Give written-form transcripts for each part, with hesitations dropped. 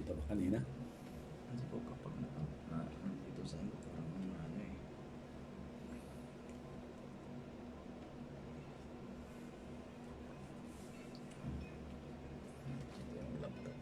Nakita ba kanina? Kasi po kapag dito sa ano, parang ano eh. Ito yung laptop.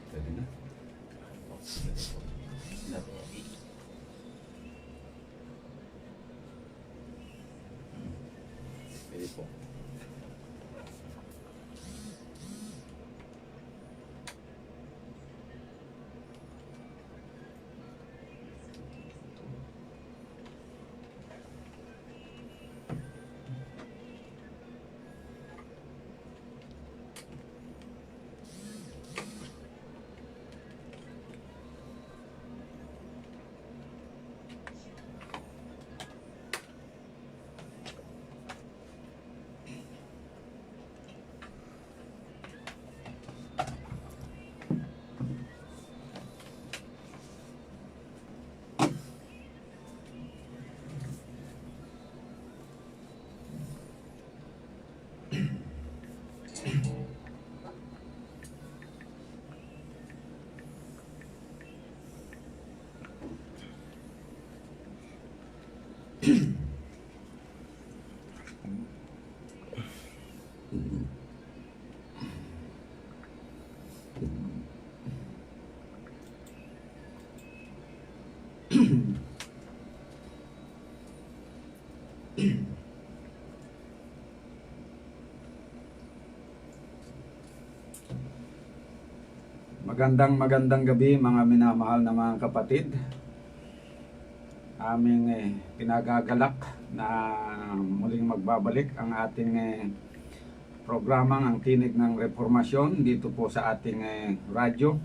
Pwede na. Pwede po. Magandang gabi mga minamahal na mga kapatid. Aming pinagagalak na muling magbabalik ang ating programang Ang Tinig ng Reformasyon dito po sa ating radyo,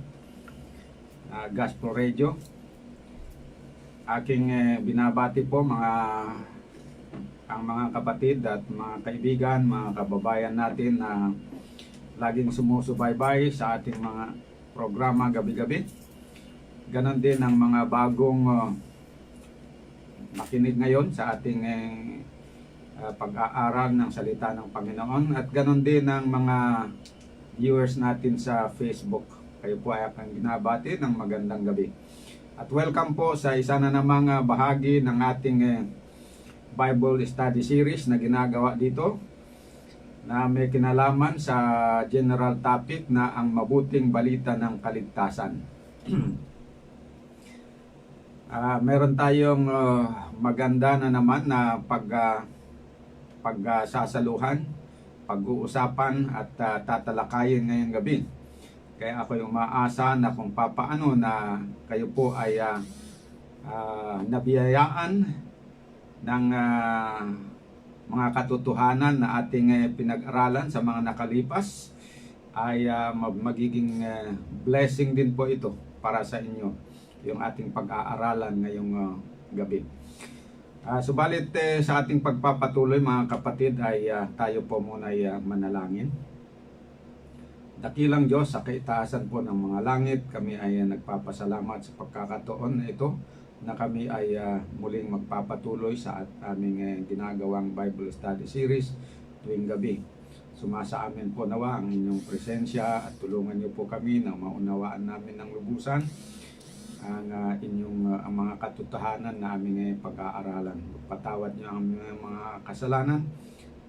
Gospel Radio. Aking binabati po ang mga kapatid at mga kaibigan, mga kababayan natin na laging sumusubaybay sa ating mga programa gabi-gabi. Ganon din ang mga bagong makinig ngayon sa ating pag-aaral ng salita ng Panginoon, at ganon din ang mga viewers natin sa Facebook. Kayo po ay aking binabati ng magandang gabi. At welcome po sa isa na namang bahagi ng ating Bible Study Series na ginagawa dito, na may kinalaman sa general topic na ang mabuting balita ng kaligtasan. Meron tayong maganda na naman na pagsasaluhan, pag-uusapan at tatalakayin ngayong gabi. Kaya ako yung maasa na kung papaano na kayo po ay nabiyayaan ng mga katotohanan na ating pinag-aralan sa mga nakalipas, ay magiging blessing din po ito para sa inyo. yung ating pag-aaralan ngayong gabi. Subalit sa ating pagpapatuloy mga kapatid ay tayo po muna ay manalangin. Dakilang Diyos sa kaitaasan po ng mga langit, kami ay nagpapasalamat sa pagkakataon na ito na kami ay muling magpapatuloy sa aming ginagawang Bible Study Series tuwing gabi. Sumasa amin po nawa ang inyong presensya at tulungan niyo po kami na maunawaan namin ng lubusan ang inyong ang mga katotohanan na aming pag-aaralan. Patawad niyo ang mga kasalanan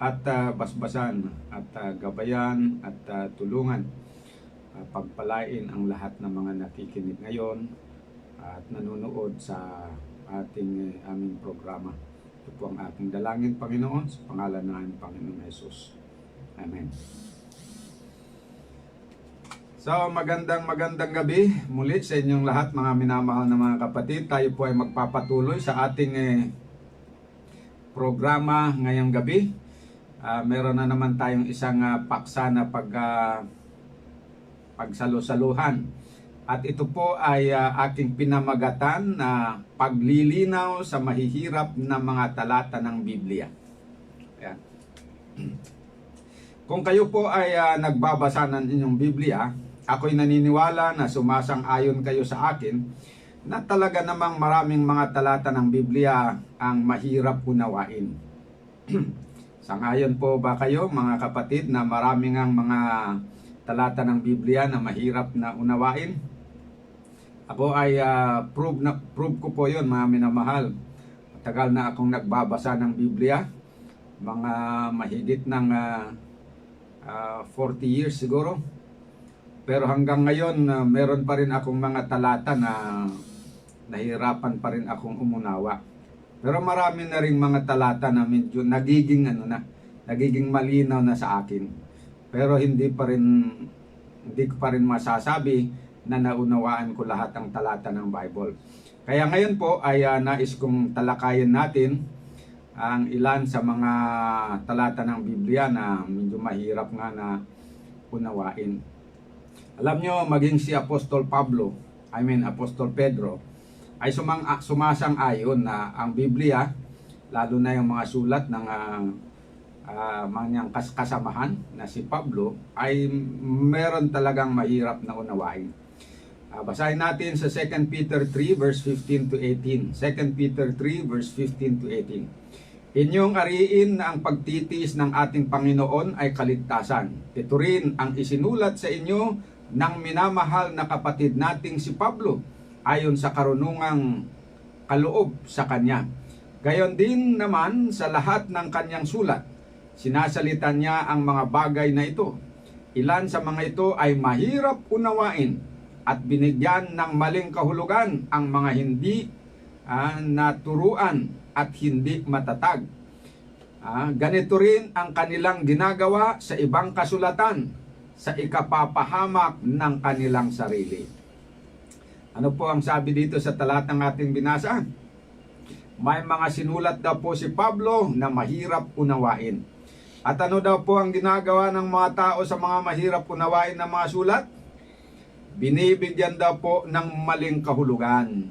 at basbasan at gabayan at tulungan. Pagpalain ang lahat ng mga nakikinig ngayon at nanonood sa aming programa. Ito po ang aking dalangin, Panginoon, sa pangalan ng Panginoon Jesus. Amen. So, magandang gabi muli sa inyong lahat, mga minamahal na mga kapatid. Tayo po ay magpapatuloy sa ating programa ngayong gabi. Meron na naman tayong isang paksa na pagsalusaluhan. At ito po ay aking pinamagatan na paglilinaw sa mahihirap na mga talata ng Biblia. Ayan. Kung kayo po ay nagbabasa ng inyong Biblia, ako'y naniniwala na sumasang-ayon kayo sa akin na talaga namang maraming mga talata ng Biblia ang mahirap unawain. Sang-ayon po ba kayo mga kapatid na maraming ang mga talata ng Biblia na mahirap na unawain? Ako ay prove ko po yun, mga minamahal. Matagal na akong nagbabasa ng Biblia, mga mahigit ng 40 years siguro. Pero hanggang ngayon, meron pa rin akong mga talata na nahirapan pa rin akong umunawa. Pero marami na rin mga talata na medyo nagiging malinaw na sa akin. Pero hindi ko pa rin masasabi na naunawaan ko lahat ng talata ng Bible. Kaya ngayon po ay nais kong talakayin natin ang ilan sa mga talata ng Biblia na medyo mahirap nga na unawain. Alam nyo, maging si Apostol Pedro, ay sumasang-ayon na ang Biblia, lalo na yung mga sulat ng mga kasamahan na si Pablo, ay meron talagang mahirap na unawain. Basahin natin sa 2 Peter 3 verse 15 to 18. 2 Peter 3 verse 15 to 18. Inyong ariin na ang pagtitiis ng ating Panginoon ay kaligtasan. Ito rin ang isinulat sa inyo ng minamahal na kapatid nating si Pablo ayon sa karunungang kaloob sa kanya. Gayon din naman sa lahat ng kanyang sulat, sinasalita niya ang mga bagay na ito. Ilan sa mga ito ay mahirap unawain at binigyan ng maling kahulugan ang mga hindi naturuan at hindi matatag. Ganito rin ang kanilang ginagawa sa ibang kasulatan sa ikapapahamak ng kanilang sarili. Ano po ang sabi dito sa talatang ating binasa? May mga sinulat daw po si Pablo na mahirap unawain. At ano daw po ang ginagawa ng mga tao sa mga mahirap unawain na mga sulat? Binibigyan daw po ng maling kahulugan.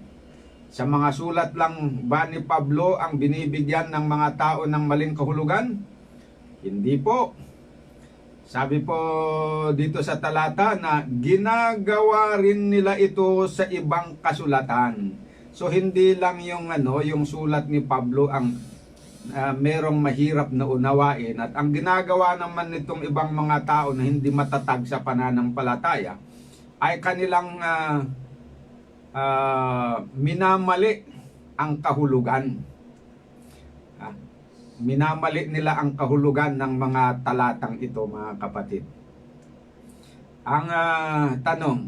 Sa mga sulat lang ba ni Pablo ang binibigyan ng mga tao ng maling kahulugan? Hindi po. Sabi po dito sa talata na ginagawa rin nila ito sa ibang kasulatan. So hindi lang yung sulat ni Pablo ang merong mahirap na unawain, at ang ginagawa naman nitong ibang mga tao na hindi matatag sa pananampalataya ay kanilang minamali ang kahulugan. Minamali nila ang kahulugan ng mga talatang ito, mga kapatid. Ang tanong,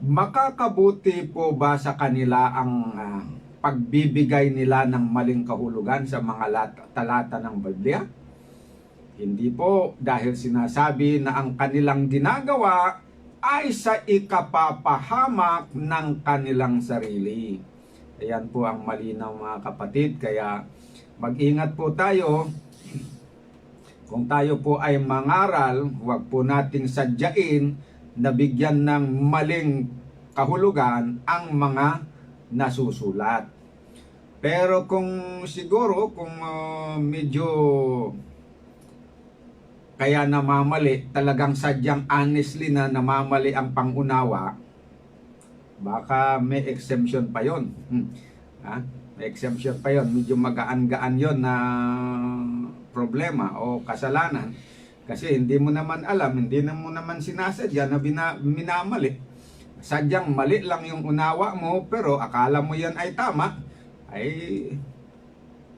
makakabuti po ba sa kanila ang pagbibigay nila ng maling kahulugan sa mga talata ng Biblia? Hindi po, dahil sinasabi na ang kanilang ginagawa ay sa ikapapahamak ng kanilang sarili. Ayan po ang malinaw, mga kapatid. Kaya mag-ingat po tayo. Kung tayo po ay mangaral, huwag po nating sadyain na bigyan ng maling kahulugan ang mga nasusulat. Pero kung siguro, kung medyo kaya namamali, talagang sadyang honestly na namamali ang pangunawa, baka may exemption pa yon. May exemption pa yon. Medyo magaan-gaan yon na problema o kasalanan. Kasi hindi mo naman alam, hindi mo naman sinasadya na minamali. Sadyang mali lang yung unawa mo, pero akala mo yan ay tama, ay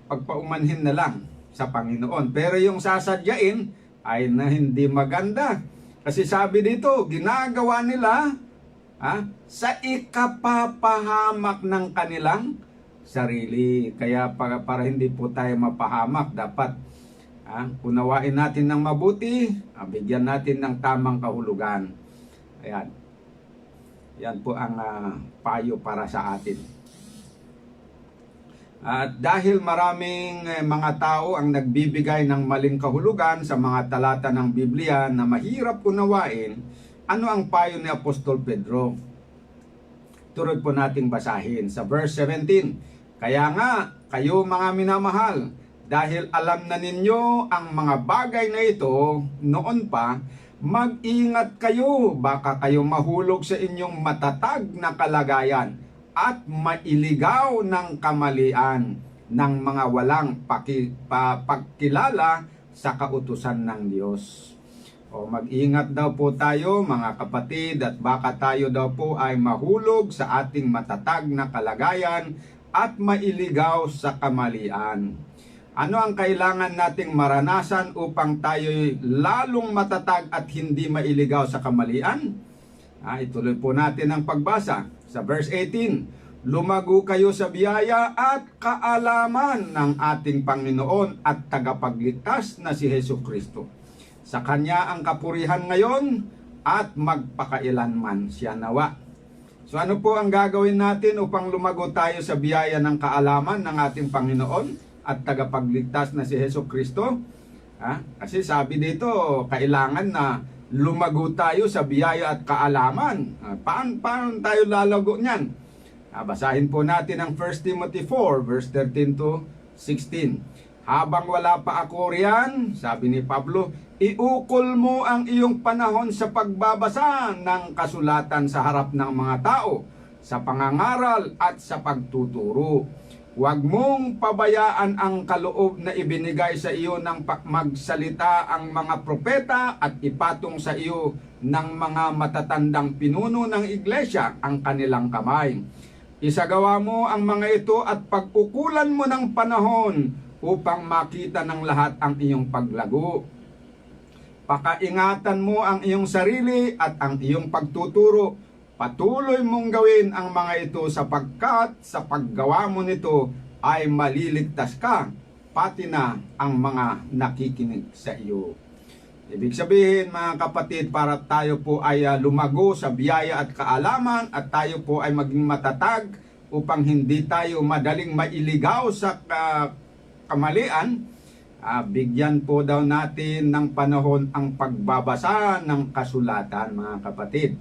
pagpaumanhin na lang sa Panginoon. Pero yung sasadyain ay na hindi maganda. Kasi sabi dito, ginagawa nila sa ikapapahamak ng kanilang sarili. Kaya para hindi po tayo mapahamak, dapat unawain natin ng mabuti, bigyan natin ng tamang kahulugan. Ayan. Yan po ang payo para sa atin. At dahil maraming mga tao ang nagbibigay ng maling kahulugan sa mga talata ng Biblia na mahirap unawain, ano ang payo ni Apostol Pedro? Tuloy po nating basahin sa verse 17. Kaya nga, kayo mga minamahal, dahil alam na ninyo ang mga bagay na ito noon pa, mag-ingat kayo, baka kayo mahulog sa inyong matatag na kalagayan at mailigaw ng kamalian ng mga walang pagkilala sa kautusan ng Diyos. O mag-ingat daw po tayo mga kapatid, at baka tayo daw po ay mahulog sa ating matatag na kalagayan at mailigaw sa kamalian. Ano ang kailangan nating maranasan upang tayo'y lalong matatag at hindi mailigaw sa kamalian? Ituloy po natin ang pagbasa sa verse 18. Lumago kayo sa biyaya at kaalaman ng ating Panginoon at tagapagligtas na si Jesucristo. Sa Kanya ang kapurihan ngayon at magpakailanman. Siya nawa. So ano po ang gagawin natin upang lumago tayo sa biyaya ng kaalaman ng ating Panginoon at tagapagligtas na si Jesucristo? Kasi sabi dito, kailangan na lumago tayo sa biyaya at kaalaman. Paano tayo lalago niyan? Basahin po natin ang 1 Timothy 4 verse 13 to 16. Habang wala pa ako riyan, sabi ni Pablo, iukol mo ang iyong panahon sa pagbabasa ng kasulatan sa harap ng mga tao, sa pangangaral at sa pagtuturo. Huwag mong pabayaan ang kaloob na ibinigay sa iyo ng magsalita ang mga propeta at ipatong sa iyo ng mga matatandang pinuno ng iglesia ang kanilang kamay. Isagawa mo ang mga ito at pag-ukulan mo ng panahon upang makita ng lahat ang iyong paglago. Pakaingatan mo ang iyong sarili at ang iyong pagtuturo. Patuloy mong gawin ang mga ito sapagkat sa paggawa mo nito ay maliligtas ka, pati na ang mga nakikinig sa iyo. Ibig sabihin mga kapatid, para tayo po ay lumago sa biyaya at kaalaman at tayo po ay maging matatag upang hindi tayo madaling mailigaw sa kamalian, bigyan po daw natin ng panahon ang pagbabasa ng kasulatan mga kapatid,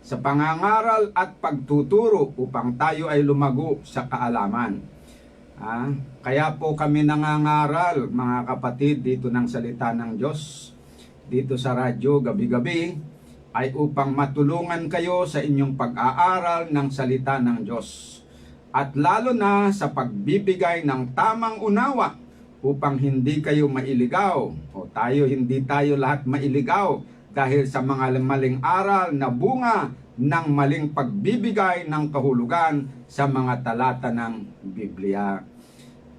sa pangangaral at pagtuturo upang tayo ay lumago sa kaalaman. Kaya po kami nangangaral mga kapatid dito ng salita ng Diyos, dito sa radyo gabi-gabi, ay upang matulungan kayo sa inyong pag-aaral ng salita ng Diyos. At lalo na sa pagbibigay ng tamang unawa upang hindi kayo mailigaw o hindi tayo lahat mailigaw dahil sa mga maling aral na bunga ng maling pagbibigay ng kahulugan sa mga talata ng Biblia.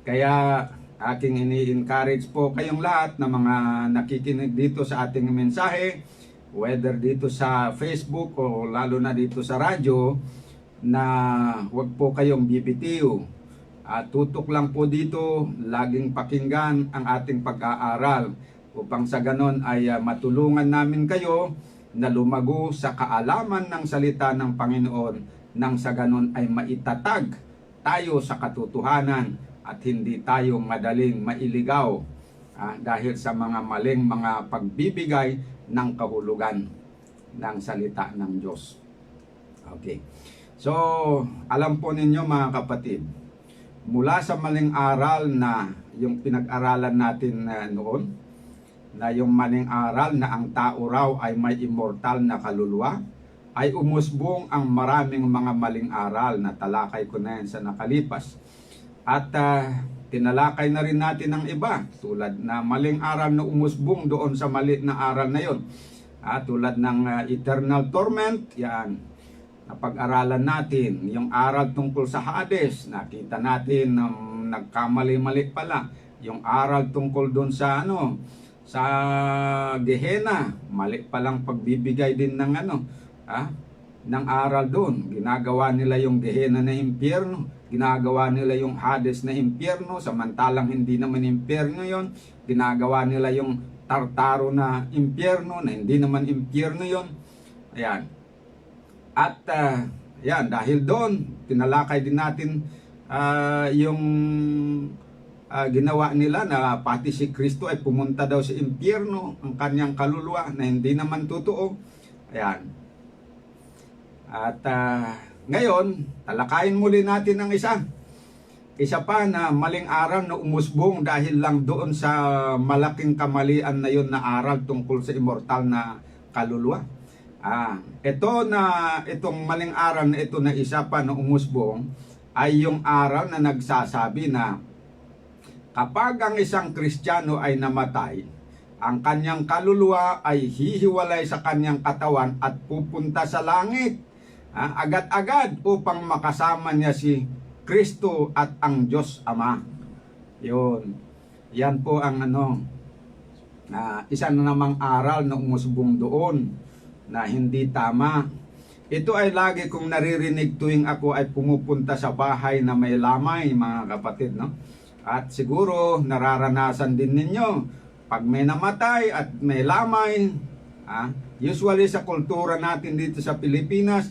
Kaya aking ini-encourage po kayong lahat na mga nakikinig dito sa ating mensahe, whether dito sa Facebook o lalo na dito sa radyo, na huwag po kayong bibitiw. Tutok lang po dito, laging pakinggan ang ating pag-aaral upang sa ganon ay matulungan namin kayo na lumago sa kaalaman ng salita ng Panginoon, nang sa ganon ay maitatag tayo sa katotohanan at hindi tayo madaling mailigaw dahil sa mga maling mga pagbibigay ng kahulugan ng salita ng Diyos. Okay. So, alam po ninyo mga kapatid, mula sa maling aral na yung pinag-aralan natin noon, na yung maling aral na ang tao raw ay may immortal na kaluluwa, ay umusbong ang maraming mga maling aral na talakay ko na yan sa nakalipas. At tinalakay na rin natin ang iba, tulad na maling aral na umusbong doon sa mali na aral na yon. Tulad ng eternal torment, yan. Napag-aralan natin yung aral tungkol sa Hades, nakita natin nagkamali-mali pala. Yung aral tungkol doon sa sa Gehenna, mali palang pagbibigay din ng ng aral doon. Ginagawa nila yung Gehenna na impyerno, ginagawa nila yung Hades na impyerno, samantalang hindi naman impyerno yon. Ginagawa nila yung Tartaro na impyerno, na hindi naman impyerno yon. Ayan. At yan, dahil doon, tinalakay din natin yung ginawa nila na pati si Kristo ay pumunta daw sa impyerno, ang kanyang kaluluwa, na hindi naman totoo. Ayan. At ngayon, talakayin muli natin ang isa pa na maling aral na umusbong dahil lang doon sa malaking kamalian na yun na aral tungkol sa immortal na kaluluwa. Itong maling aral na ito na isa pa na umusbong ay yung aral na nagsasabi na kapag ang isang Kristiyano ay namatay, ang kanyang kaluluwa ay hihiwalay sa kanyang katawan at pupunta sa langit agad-agad upang makasama niya si Kristo at ang Diyos Ama. Yun. Yan po ang isa na namang aral na umusbong doon na hindi tama. Ito ay lagi kong naririnig tuwing ako ay pumupunta sa bahay na may lamay, mga kapatid, no? At siguro nararanasan din ninyo pag may namatay at may lamay, usually sa kultura natin dito sa Pilipinas,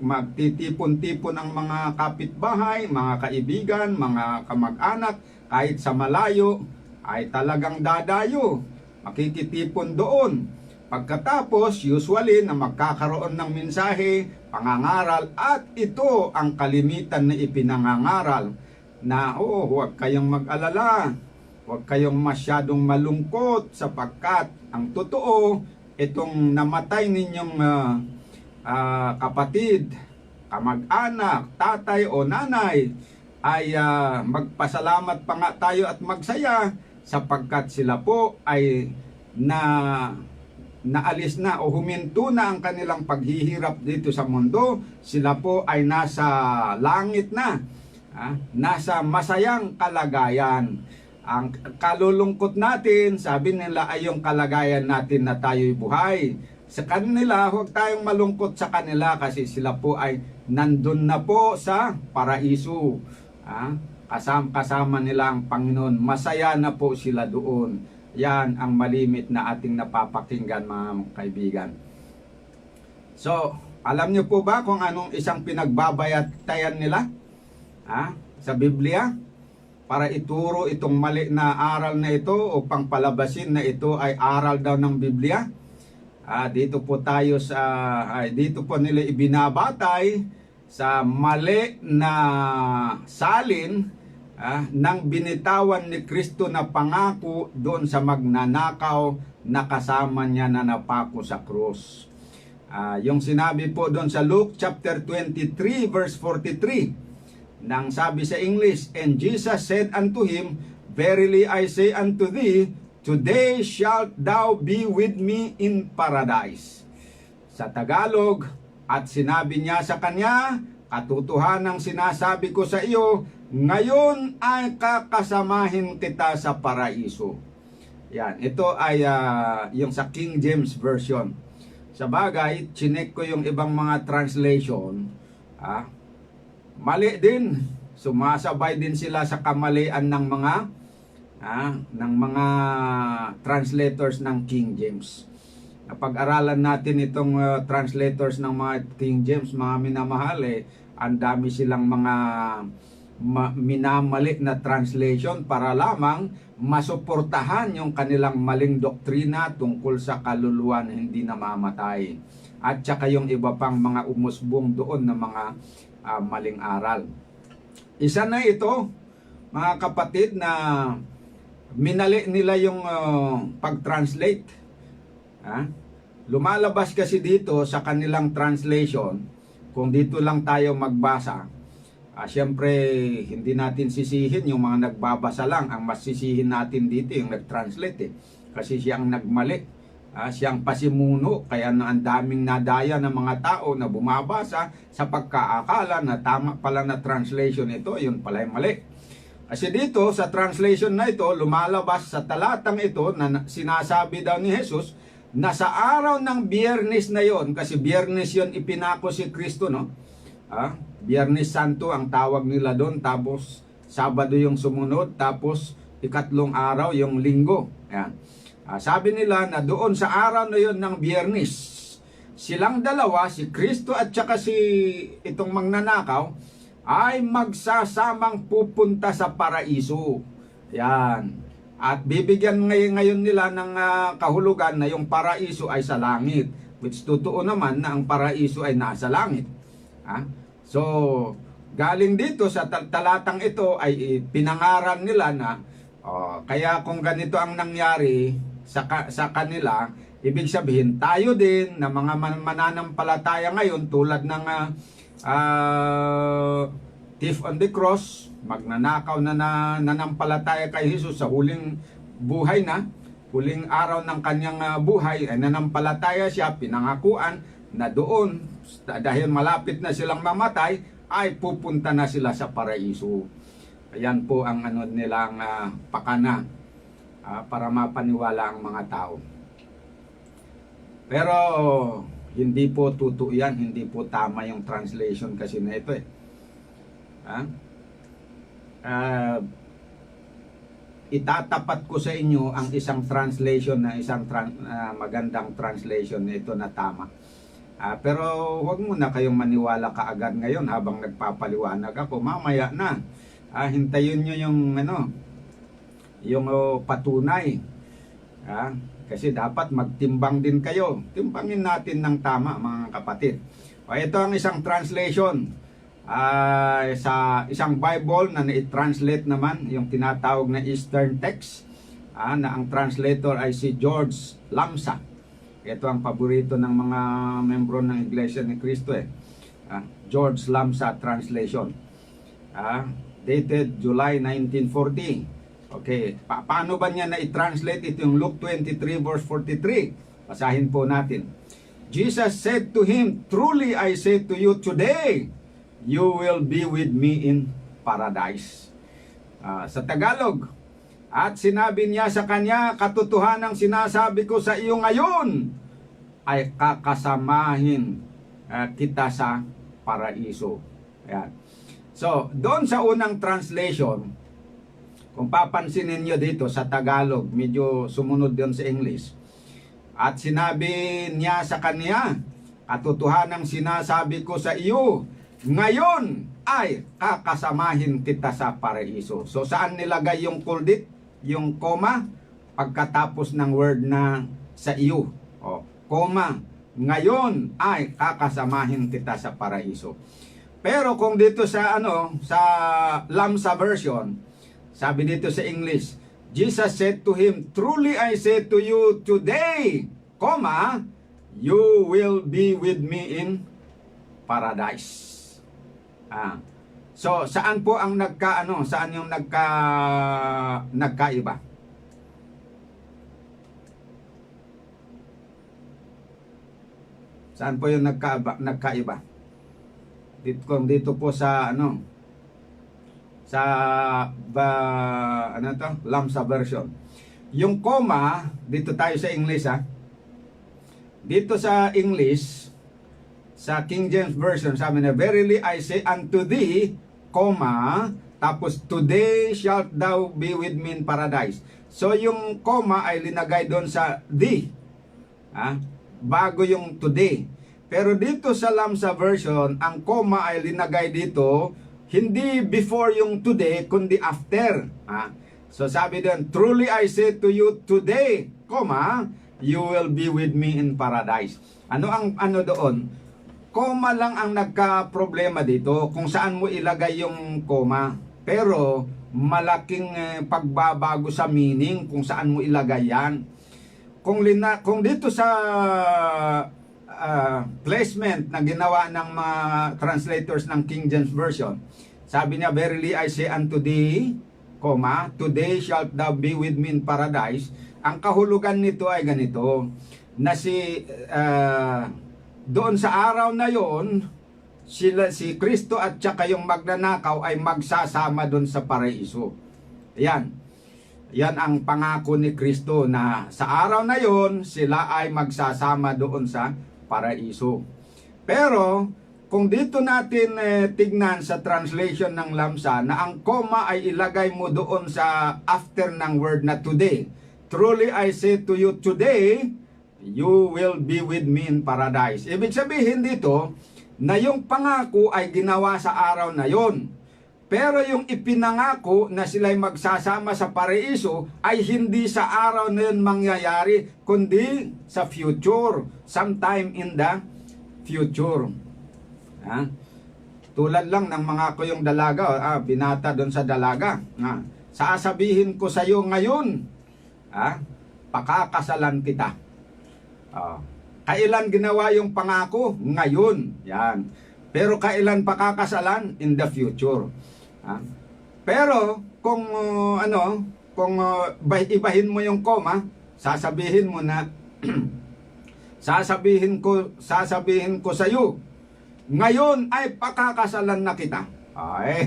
magtitipon-tipon ang mga kapitbahay, mga kaibigan, mga kamag-anak, kahit sa malayo ay talagang dadayo, makikitipon doon. Pagkatapos, usually na magkakaroon ng mensahe, pangangaral, at ito ang kalimitan na ipinangangaral na huwag kayong mag-alala, huwag kayong masyadong malungkot sapagkat ang totoo, itong namatay ninyong kapatid, kamag-anak, tatay o nanay ay magpasalamat pa nga tayo at magsaya sapagkat sila po ay naalis na o huminto na ang kanilang paghihirap dito sa mundo. Sila po ay nasa langit na, nasa masayang kalagayan. Ang kalulungkot natin, sabi nila, ay yung kalagayan natin na tayo'y buhay. Sa kanila, huwag tayong malungkot sa kanila kasi sila po ay nandun na po sa paraiso. Kasama nila ang Panginoon. Masaya na po sila doon. Yan ang malimit na ating napapakinggan, mga kaibigan. So, alam niyo po ba kung anong isang pinagbabayatayan nila sa Biblia para ituro itong mali na aral na ito o pangpalabasin na ito ay aral daw ng Biblia? Dito po nila ibinabatay sa mali na salin ng binitawan ni Kristo na pangako doon sa magnanakaw na kasama niya na napako sa krus. Yung sinabi po doon sa Luke chapter 23 verse 43, nang sabi sa English, "And Jesus said unto him, Verily I say unto thee, today shalt thou be with me in paradise." Sa Tagalog, at sinabi niya sa kanya, "Katotohanang sinasabi ko sa iyo, ngayon ay kakasamahin kita sa paraiso." Yan, ito ay yung sa King James Version. Sa bagay, chinek ko yung ibang mga translation. Mali din. Sumasabay din sila sa kamalian ng mga translators ng King James. Napag-aralan natin itong translators ng mga King James, mga minamahal, ang dami silang mga minamali na translation para lamang masuportahan yung kanilang maling doktrina tungkol sa kaluluwa na hindi namamatay. at saka yung iba pang mga umusbong doon na mga maling aral. Isa na ito, mga kapatid, na minali nila yung pag-translate. Lumalabas kasi dito sa kanilang translation, kung dito lang tayo magbasa, siyempre hindi natin sisihin yung mga nagbabasa lang. Ang masisihin natin dito yung nag-translate kasi siyang nagmali, siyang pasimuno, kaya ang daming nadaya ng mga tao na bumabasa sa pagkaakala na tama pala na translation ito, yun pala yung mali. Kasi dito sa translation na ito, lumalabas sa talatang ito na sinasabi daw ni Jesus na sa araw ng Biyernes na yon, kasi Biyernes yon ipinako si Kristo, no? Biyernes Santo ang tawag nila doon, tapos Sabado yung sumunod, tapos ikatlong araw yung Linggo. Ayan. Sabi nila na doon sa araw na yon ng Biyernes, silang dalawa, si Kristo at saka si itong magnanakaw, ay magsasamang pupunta sa paraiso. Yan. At bibigyan ngayon nila ng kahulugan na yung paraiso ay sa langit. Which totoo naman na ang paraiso ay nasa langit. So, galing dito sa talatang ito ay pinangaral nila na kaya kung ganito ang nangyari sa kanila, ibig sabihin tayo din na mga mananampalataya ngayon tulad ng thief on the cross, magnanakaw na nanampalataya kay Jesus sa huling buhay na, huling araw ng kanyang buhay, ay nanampalataya siya, pinangakuan na doon, dahil malapit na silang mamatay, ay pupunta na sila sa paraiso. Ayan po ang nilang pakana para mapaniwala ang mga tao. Pero hindi po totoo yan, hindi po tama yung translation kasi na ito itatapat ko sa inyo ang isang translation na isang magandang translation na ito na tama. Pero huwag muna kayong maniwala kaagad ngayon habang nagpapaliwanag ako. Mamaya na. Hintayin nyo yung patunay. Kasi dapat magtimbang din kayo. Timbangin natin ng tama, mga kapatid. Ito ang isang translation. Sa isang Bible na na-translate naman, yung tinatawag na Eastern Text, na ang translator ay si George Lamsa. Ito ang paborito ng mga membro ng Iglesia ni Cristo George Lamsa translation, dated July 1940. Okay, paano ba niya na-translate ito? Yung Luke 23 verse 43. Basahin po natin. Jesus said to him, "Truly I say to you, today you will be with me in paradise." Sa Tagalog, at sinabi niya sa kanya, "Katotohanang sinasabi ko sa iyo ngayon, ay kakasamahin kita sa paraiso." Ayan. So, doon sa unang translation, kung papansinin nyo dito sa Tagalog, medyo sumunod doon sa English. At sinabi niya sa kanya, "Katotohanang sinasabi ko sa iyo, ngayon ay kakasamahin kita sa paraiso." So, saan nilagay yung kuldit? Yung comma? Pagkatapos ng word na sa iyo. Comma. Ngayon ay kakasamahin kita sa paraiso. Pero kung dito sa sa Lamsa version, sabi dito sa English, Jesus said to him, "Truly I say to you today, comma, you will be with me in paradise." So saan po ang saan yung nagkaiba? Saan po yung nagkaiba? Dito po sa Lamsa version. Yung comma, dito tayo sa English Dito sa English, sa King James version, sabi na, "Verily I say unto thee, comma, tapos today shalt thou be with me in paradise." So yung comma ay linagay doon sa thee. Bago yung today. Pero dito sa Lamsa version, ang comma ay linagay dito, hindi before yung today, kundi after. So sabi doon, "Truly I say to you today, comma, you will be with me in paradise. Ano ang ano doon? Koma lang ang nagka-problema dito kung saan mo ilagay yung koma. Pero malaking pagbabago sa meaning kung saan mo ilagay yan. Kung dito sa placement na ginawa ng mga translators ng King James Version, sabi niya, verily I say unto thee, today shalt thou be with me in paradise. Ang kahulugan nito ay ganito, na doon sa araw na yon, si Kristo at saka yung magnanakaw ay magsasama doon sa paraiso. Yan. Yan ang pangako ni Kristo na sa araw na yon, sila ay magsasama doon sa paraiso. Pero, kung dito natin tignan sa translation ng Lamsa na ang koma ay ilagay mo doon sa after ng word na today. Truly I say to you today, you will be with me in paradise. Ibig sabihin dito na yung pangako ay ginawa sa araw na yon. Pero yung ipinangako na sila'y magsasama sa paraiso ay hindi sa araw na yun mangyayari, kundi sa future, sometime in the future. Ha? Tulad lang ng mga kuyong dalaga, binata doon sa dalaga. Sasabihin ko sa iyo ngayon, pakakasalan kita. Kailan ginawa yung pangako? Ngayon. Yan. Pero kailan pakakasalan? In the future. Pero kung ibahin mo yung koma, sasabihin mo na sasabihin ko sa iyo, ngayon ay pakakasalan na kita.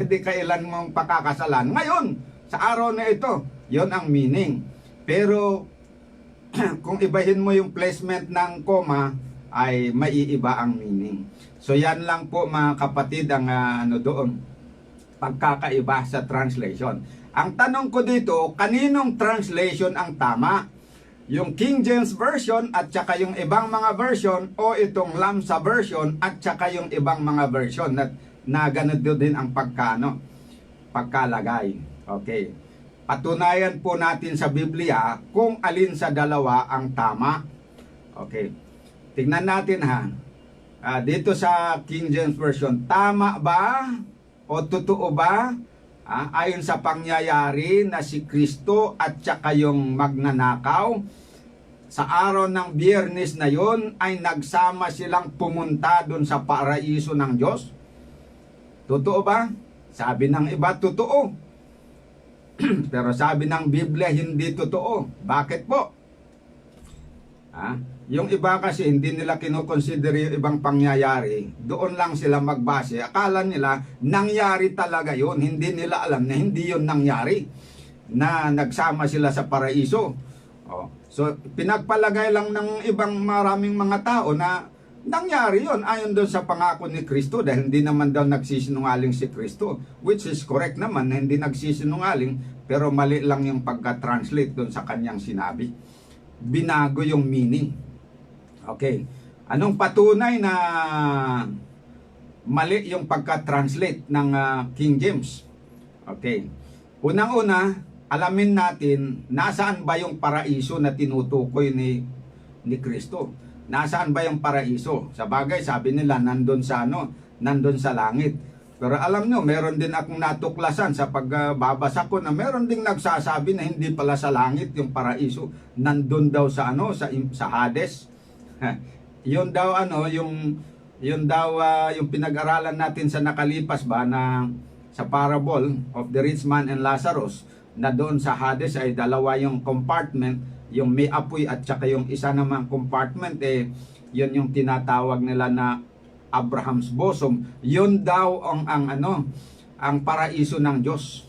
Di kailan mong pakakasalan? Ngayon, sa araw na ito. Yon ang meaning. Pero kung ibahin mo yung placement ng koma, ay maiiba ang meaning. So yan lang po mga kapatid ang doon, pagkakaiba sa translation. Ang tanong ko dito, kaninong translation ang tama? Yung King James Version at saka yung ibang mga version o itong Lamsa Version at saka yung ibang mga version na ganito din ang pagkalagay. Okay. Patunayan po natin sa Biblia kung alin sa dalawa ang tama. Okay. Tingnan natin dito sa King James Version, tama ba o totoo ba ayon sa pangyayari na si Kristo at saka yung magnanakaw sa araw ng Biyernes na yon ay nagsama silang pumunta doon sa paraiso ng Diyos? Totoo ba? Sabi ng iba, totoo. Pero sabi ng Biblia, hindi totoo. Bakit po? Yung iba kasi hindi nila kinukonsider yung ibang pangyayari. Doon lang sila magbase. Akala nila, nangyari talaga yun. Hindi nila alam na hindi yun nangyari. Na nagsama sila sa paraiso. So, pinagpalagay lang ng ibang maraming mga tao na nangyari yun ayon doon sa pangako ni Kristo dahil hindi naman daw nagsisinungaling si Kristo, which is correct naman na hindi nagsisinungaling, pero mali lang yung pagka-translate doon sa kanyang sinabi. Binago yung meaning. Okay. Anong patunay na mali yung pagka-translate ng King James? Okay. Unang-una, alamin natin nasaan ba yung paraiso na tinutukoy ni Kristo. Nasaan ba yung paraiso? Sa bagay, sabi nila, nandun sa langit. Pero alam nyo, meron din akong natuklasan sa pagbabasa ko na meron ding nagsasabi na hindi pala sa langit yung paraiso. Nandun daw sa Hades. Yun daw yung pinag-aralan natin sa nakalipas ba na sa parable of the rich man and Lazarus, na doon sa Hades ay dalawa yung compartment, yung may apoy at saka yung isa namang compartment yun yung tinatawag nila na Abraham's bosom. Yun daw ang paraiso ng Diyos.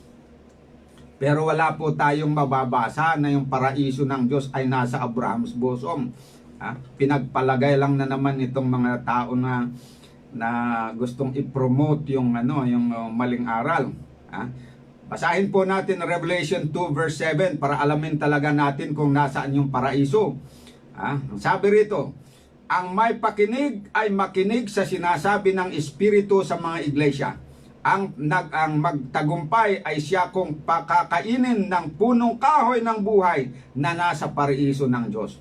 Pero wala po tayong mababasa na yung paraiso ng Diyos ay nasa Abraham's bosom. Pinagpalagay lang na naman itong mga tao na gustong i-promote yung maling aral. Basahin po natin Revelation 2 verse 7 para alamin talaga natin kung nasaan yung paraiso. Sabi rito, ang may pakinig ay makinig sa sinasabi ng Espiritu sa mga iglesia. Ang magtagumpay ay siya kung pakakainin ng punong kahoy ng buhay na nasa paraiso ng Diyos.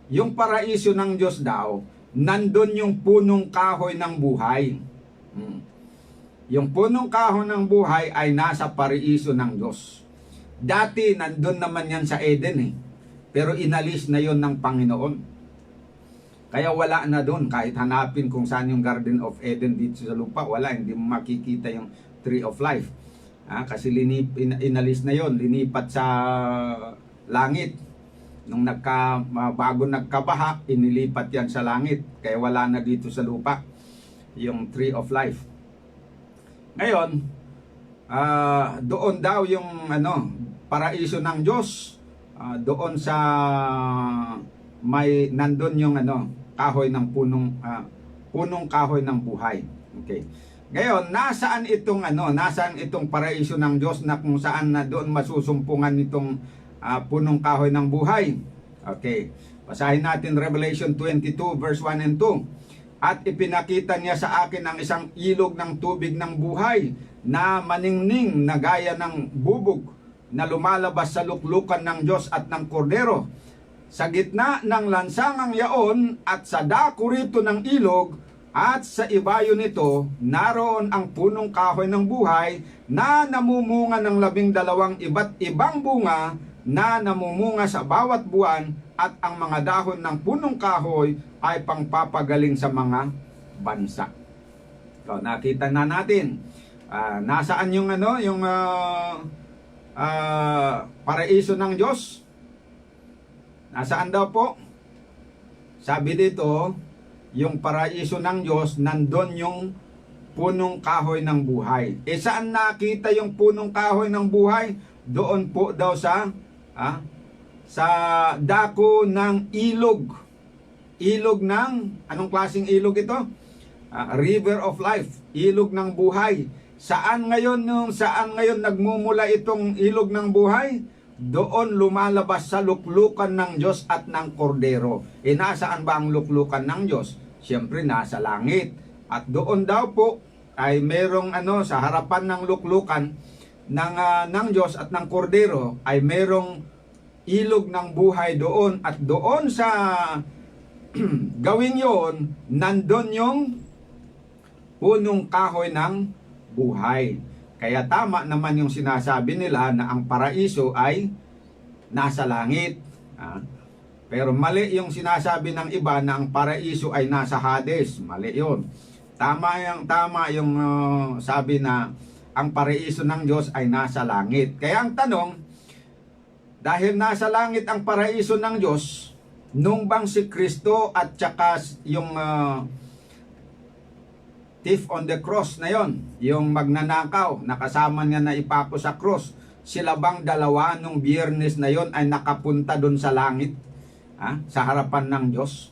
yung paraiso ng Diyos daw, nandun yung punong kahoy ng buhay. Yung punong kahoy ng buhay ay nasa paraiso ng Diyos. Dati nandun naman yan sa Eden eh. Pero inalis na yon ng Panginoon. Kaya wala na doon. Kahit hanapin kung saan yung Garden of Eden dito sa lupa, wala. Hindi mo makikita yung Tree of Life. Kasi inalis na yon, linipat sa langit. Nung bago nagkabaha, inilipat yan sa langit. Kaya wala na dito sa lupa yung Tree of Life. Ngayon, doon daw yung paraiso ng Diyos. Doon sa nandun yung kahoy ng punong kahoy ng buhay. Okay. Ngayon, nasaan itong paraiso ng Diyos na kung saan na doon masusumpungan itong punong kahoy ng buhay? Okay. Basahin natin Revelation 22 verse 1 and 2. At ipinakita niya sa akin ang isang ilog ng tubig ng buhay na maningning na gaya ng bubog na lumalabas sa luklukan ng Diyos at ng Kordero. Sa gitna ng lansangang yaon at sa dako rito ng ilog at sa ibayo nito, naroon ang punong kahoy ng buhay na namumunga ng 12 iba't ibang bunga na namumunga sa bawat buwan, at ang mga dahon ng punong kahoy ay pangpapagaling sa mga bansa. So, nakita na natin. Nasaan yung paraiso ng Diyos? Nasaan daw po? Sabi dito, yung paraiso ng Diyos, nandun yung punong kahoy ng buhay. Saan nakita yung punong kahoy ng buhay? Doon po daw sa dako ng ilog. Ilog ng, anong klaseng ilog ito? River of Life, ilog ng buhay. Saan ngayon nagmumula itong ilog ng buhay? Doon lumalabas sa luklukan ng Diyos at ng Kordero. Nasaan ba ang luklukan ng Diyos? Siyempre nasa langit. At doon daw po ay merong sa harapan ng luklukan ng Diyos at ng Kordero ay merong ilog ng buhay doon, at doon sa gawin yon, nandun yung punong kahoy ng buhay. Kaya tama naman yung sinasabi nila na ang paraiso ay nasa langit. Pero mali yung sinasabi ng iba na ang paraiso ay nasa Hades. Mali yun. Tama yung sabi na ang paraiso ng Diyos ay nasa langit. Kaya ang tanong, dahil nasa langit ang paraiso ng Diyos, nung bang si Kristo at saka yung thief on the cross na yon, yung magnanakaw, nakasama niya na ipako sa cross, sila bang dalawa nung Biyernes na yon ay nakapunta doon sa langit, sa harapan ng Diyos?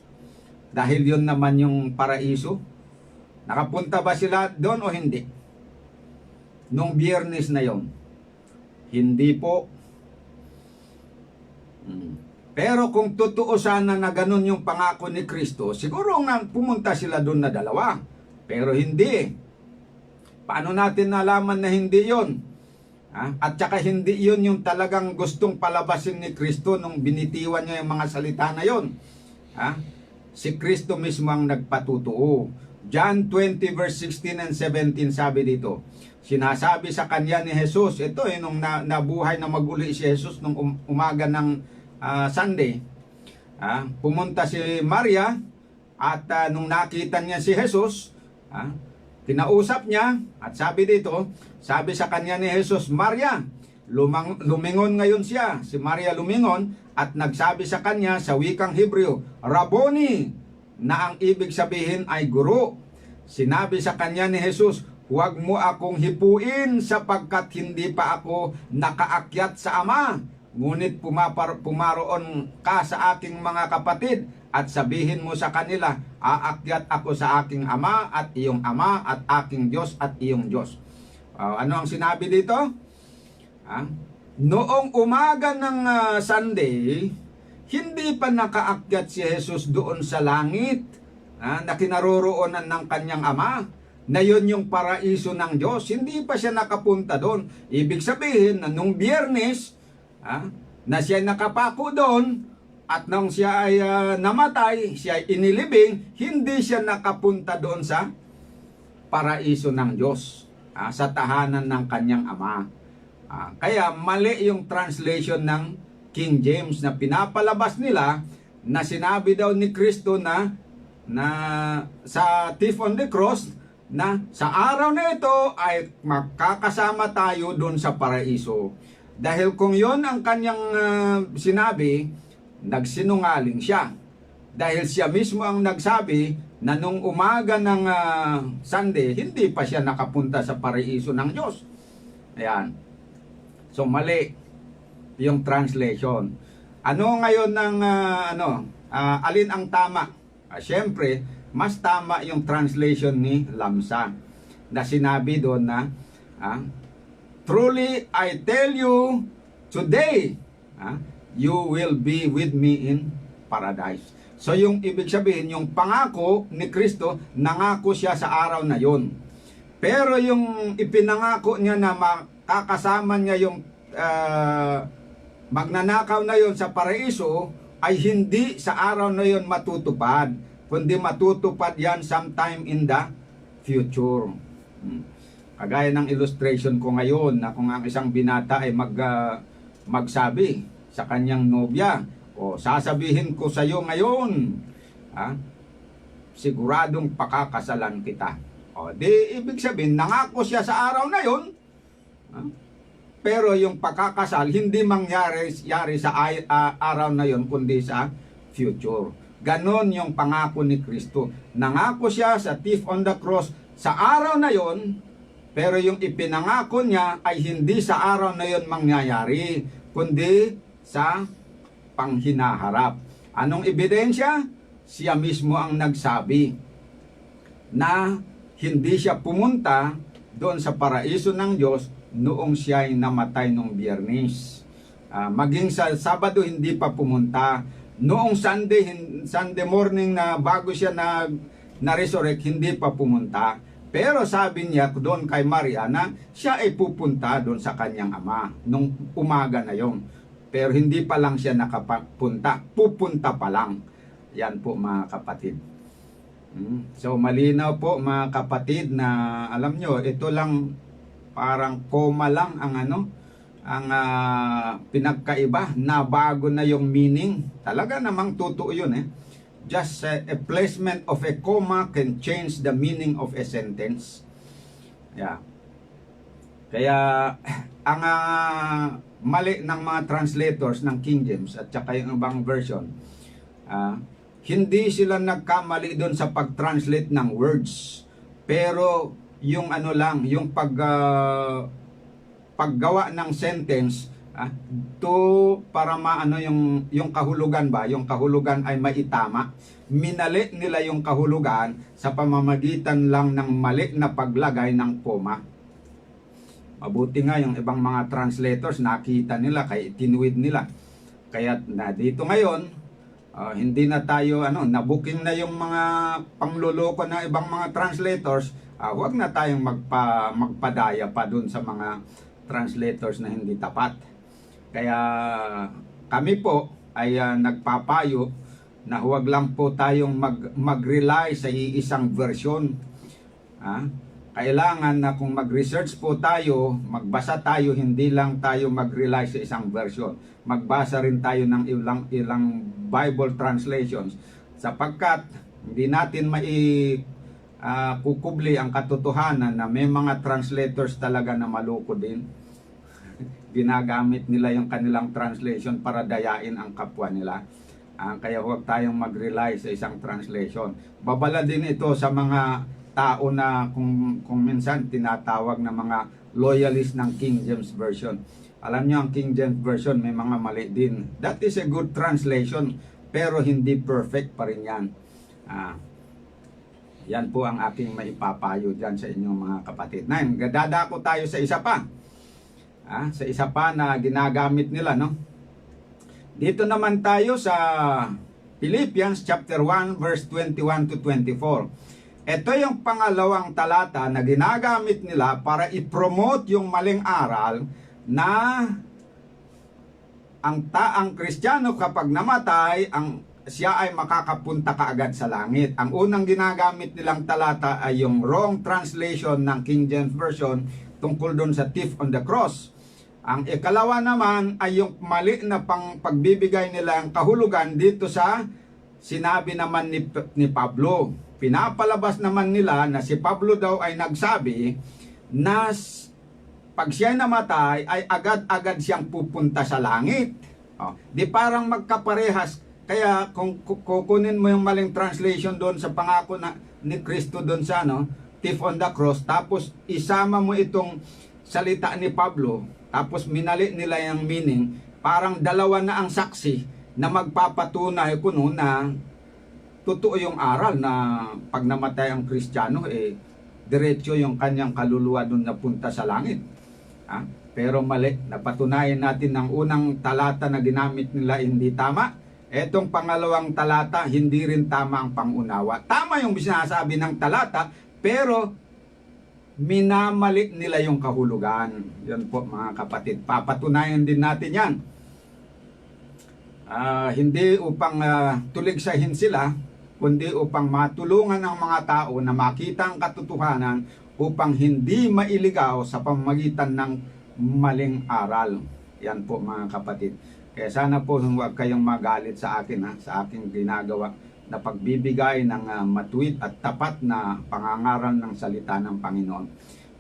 Dahil yon naman yung paraiso. Nakapunta ba sila doon o hindi? Nung Biyernes na yon? Hindi po. Pero kung totoo sana na ganun yung pangako ni Kristo, siguro nga pumunta sila doon na dalawa. Pero hindi. Paano natin nalaman na hindi yon? At saka hindi yon yung talagang gustong palabasin ni Kristo nung binitiwan niya yung mga salita na yon. Si Kristo mismo ang nagpatutuo. John 20 verse 16 and 17 sabi dito. Sinasabi sa kanya ni Jesus, ito nung nabuhay na maguli si Jesus nung umaga ng Sunday, pumunta si Maria at nung nakita niya si Jesus, kinausap niya at sabi dito, sabi sa kanya ni Jesus, Maria, lumingon ngayon siya. Si Maria lumingon at nagsabi sa kanya sa wikang Hebreo, Rabboni, na ang ibig sabihin ay guro. Sinabi sa kanya ni Jesus, huwag mo akong hipuin sapagkat hindi pa ako nakaakyat sa Ama. Ngunit pumaroon ka sa aking mga kapatid at sabihin mo sa kanila, aakyat ako sa aking Ama at iyong Ama at aking Diyos at iyong Diyos. Ano ang sinabi dito? Noong umaga ng Sunday, hindi pa nakaakyat si Jesus doon sa langit na kinaroroonan ng kanyang Ama, na yun yung paraiso ng Diyos. Hindi pa siya nakapunta doon. Ibig sabihin na nung Biyernes, na siya nakapako doon, At nung siya ay namatay, siya ay inilibing, hindi siya nakapunta doon sa paraiso ng Diyos, sa tahanan ng kanyang ama. Kaya mali yung translation ng King James na pinapalabas nila na sinabi daw ni Kristo na sa thief on the cross na sa araw na ito ay makakasama tayo doon sa paraiso. Dahil kung yon ang kanyang sinabi, nagsinungaling siya. Dahil siya mismo ang nagsabi na nung umaga ng Sunday, hindi pa siya nakapunta sa paraiso ng Diyos. Ayan. So mali yung translation. Ano ngayon ng alin ang tama? Siyempre, mas tama yung translation ni Lamsa na sinabi doon na truly I tell you today, you will be with me in paradise. So yung ibig sabihin, yung pangako ni Kristo, nangako siya sa araw na yon. Pero yung ipinangako niya na makakasama niya yung magnanakaw na yon sa paraiso, ay hindi sa araw na yon matutupad, kundi matutupad yan sometime in the future. Kagaya ng illustration ko ngayon na kung ang isang binata ay magsabi sa kanyang nobya, sasabihin ko sa iyo ngayon, siguradong pakakasalan kita. Di ibig sabihin, nangako siya sa araw na yon, pero yung pakakasal hindi mangyari sa araw na yon, kundi sa future. Ganon yung pangako ni Kristo. Nangako siya sa thief on the cross sa araw na yon, pero yung ipinangako niya ay hindi sa araw na yon mangyayari, kundi sa panghinaharap. Anong ebidensya? Siya mismo ang nagsabi na hindi siya pumunta doon sa paraiso ng Diyos noong siya ay namatay noong Biyernes. Maging sa Sabado hindi pa pumunta. Noong Sunday morning na bago siya na-resurrect, hindi pa pumunta. Pero sabi niya doon kay Maria na siya ay pupunta doon sa kanyang ama nung umaga na yon. Pero hindi pa lang siya nakapunta. Pupunta pa lang. Yan po mga kapatid. So malinaw po mga kapatid na alam nyo, ito lang parang koma lang ang pinagkaiba na bago na yung meaning. Talaga namang totoo yun Just a placement of a comma can change the meaning of a sentence. Yeah. Kaya ang mali ng mga translators ng King James at saka yung ibang version, hindi sila nagkamali doon sa pag-translate ng words. Pero yung yung paggawa ng sentence para yung kahulugan ba, yung kahulugan ay maitama. Minali nila yung kahulugan sa pamamagitan lang ng mali na paglagay ng koma. Mabuti nga yung ibang mga translators nakita nila, kaya tinuwid nila. Kaya na dito ngayon, hindi na tayo nabuking na yung mga pangluloko ng ibang mga translators. Huwag na tayong magpadaya pa dun sa mga translators na hindi tapat. Kaya kami po ay nagpapayo na huwag lang po tayong mag-rely sa iisang version. Kailangan na kung mag-research po tayo, magbasa tayo, hindi lang tayo mag-rely sa isang version. Magbasa rin tayo ng ilang Bible translations sapagkat hindi natin kukubli ang katotohanan na may mga translators talaga na maloko din. Ginagamit nila yung kanilang translation para dayain ang kapwa nila. Kaya huwag tayong mag-rely sa isang translation. Babala din ito sa mga tao na kung minsan tinatawag na mga loyalist ng King James Version. Alam nyo, ang King James Version may mga mali din. That is a good translation, pero hindi perfect pa rin yan. Yan po ang aking maipapayo dyan sa inyong mga kapatid. Dadako tayo sa isa pa. Sa isa pa na ginagamit nila, no? Dito naman tayo sa Philippians chapter 1 verse 21 to 24. Ito yung pangalawang talata na ginagamit nila para i-promote yung maling aral na ang taang Kristiyano kapag namatay, siya ay makakapunta kaagad sa langit. Ang unang ginagamit nilang talata ay yung wrong translation ng King James Version tungkol doon sa thief on the cross. Ang ikalawa naman ay yung mali na pagbibigay nila ang kahulugan dito sa sinabi naman ni Pablo. Pinapalabas naman nila na si Pablo daw ay nagsabi na pag siya namatay ay agad-agad siyang pupunta sa langit. Di parang magkaparehas. Kaya kung kukunin mo yung maling translation doon sa pangako ni Kristo doon sa thief on the cross, tapos isama mo itong salita ni Pablo, tapos minali nila yung meaning, parang dalawa na ang saksi na magpapatunay kuno na totoo yung aral na pag namatay ang Kristiyano, diretso yung kanyang kaluluwa doon napunta sa langit. Pero mali, napatunayan natin ng unang talata na ginamit nila hindi tama. Etong pangalawang talata, hindi rin tama ang pangunawa. Tama yung sinasabi ng talata, pero minamali nila yung kahulugan. Yan po mga kapatid. Papatunayan din natin yan. Hindi upang tuligsahin sila, kundi upang matulungan ang mga tao na makita ang katotohanan upang hindi mailigaw sa pamamagitan ng maling aral. Yan po mga kapatid. Kaya sana po huwag kayong magalit sa akin sa aking ginagawa na pagbibigay ng matuwid at tapat na pangangaral ng salita ng Panginoon.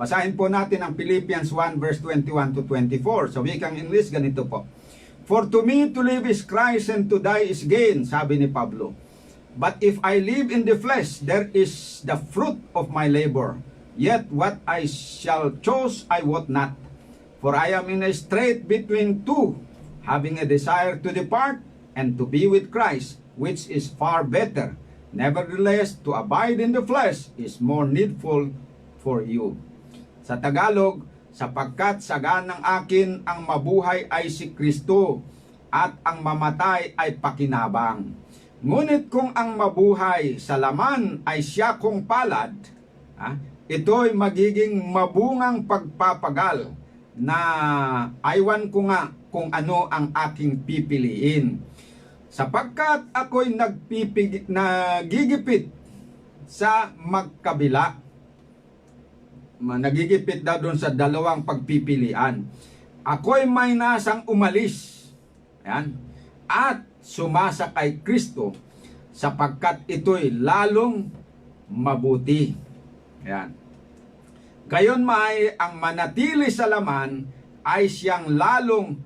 Basahin po natin ang Philippians 1 verse 21 to 24. Sa wikang English, ganito po. For to me to live is Christ and to die is gain, sabi ni Pablo. But if I live in the flesh, there is the fruit of my labor. Yet what I shall choose I wot not. For I am in a strait between two, having a desire to depart and to be with Christ, which is far better. Nevertheless, to abide in the flesh is more needful for you. Sa Tagalog, sapagkat saganang akin ang mabuhay ay si Kristo at ang mamatay ay pakinabang. Ngunit kung ang mabuhay sa laman ay siya kong palad, ito'y magiging mabungang pagpapagal na aywan ko nga kung ano ang aking pipiliin. Sapagkat ako'y nagigipit sa magkabila. Nagigipit daw doon sa dalawang pagpipilian. Ako'y may nasang umalis. Ayan. At sumasa kay Kristo sapagkat ito'y lalong mabuti. Ayan. Gayon may ang manatili sa laman ay siyang lalong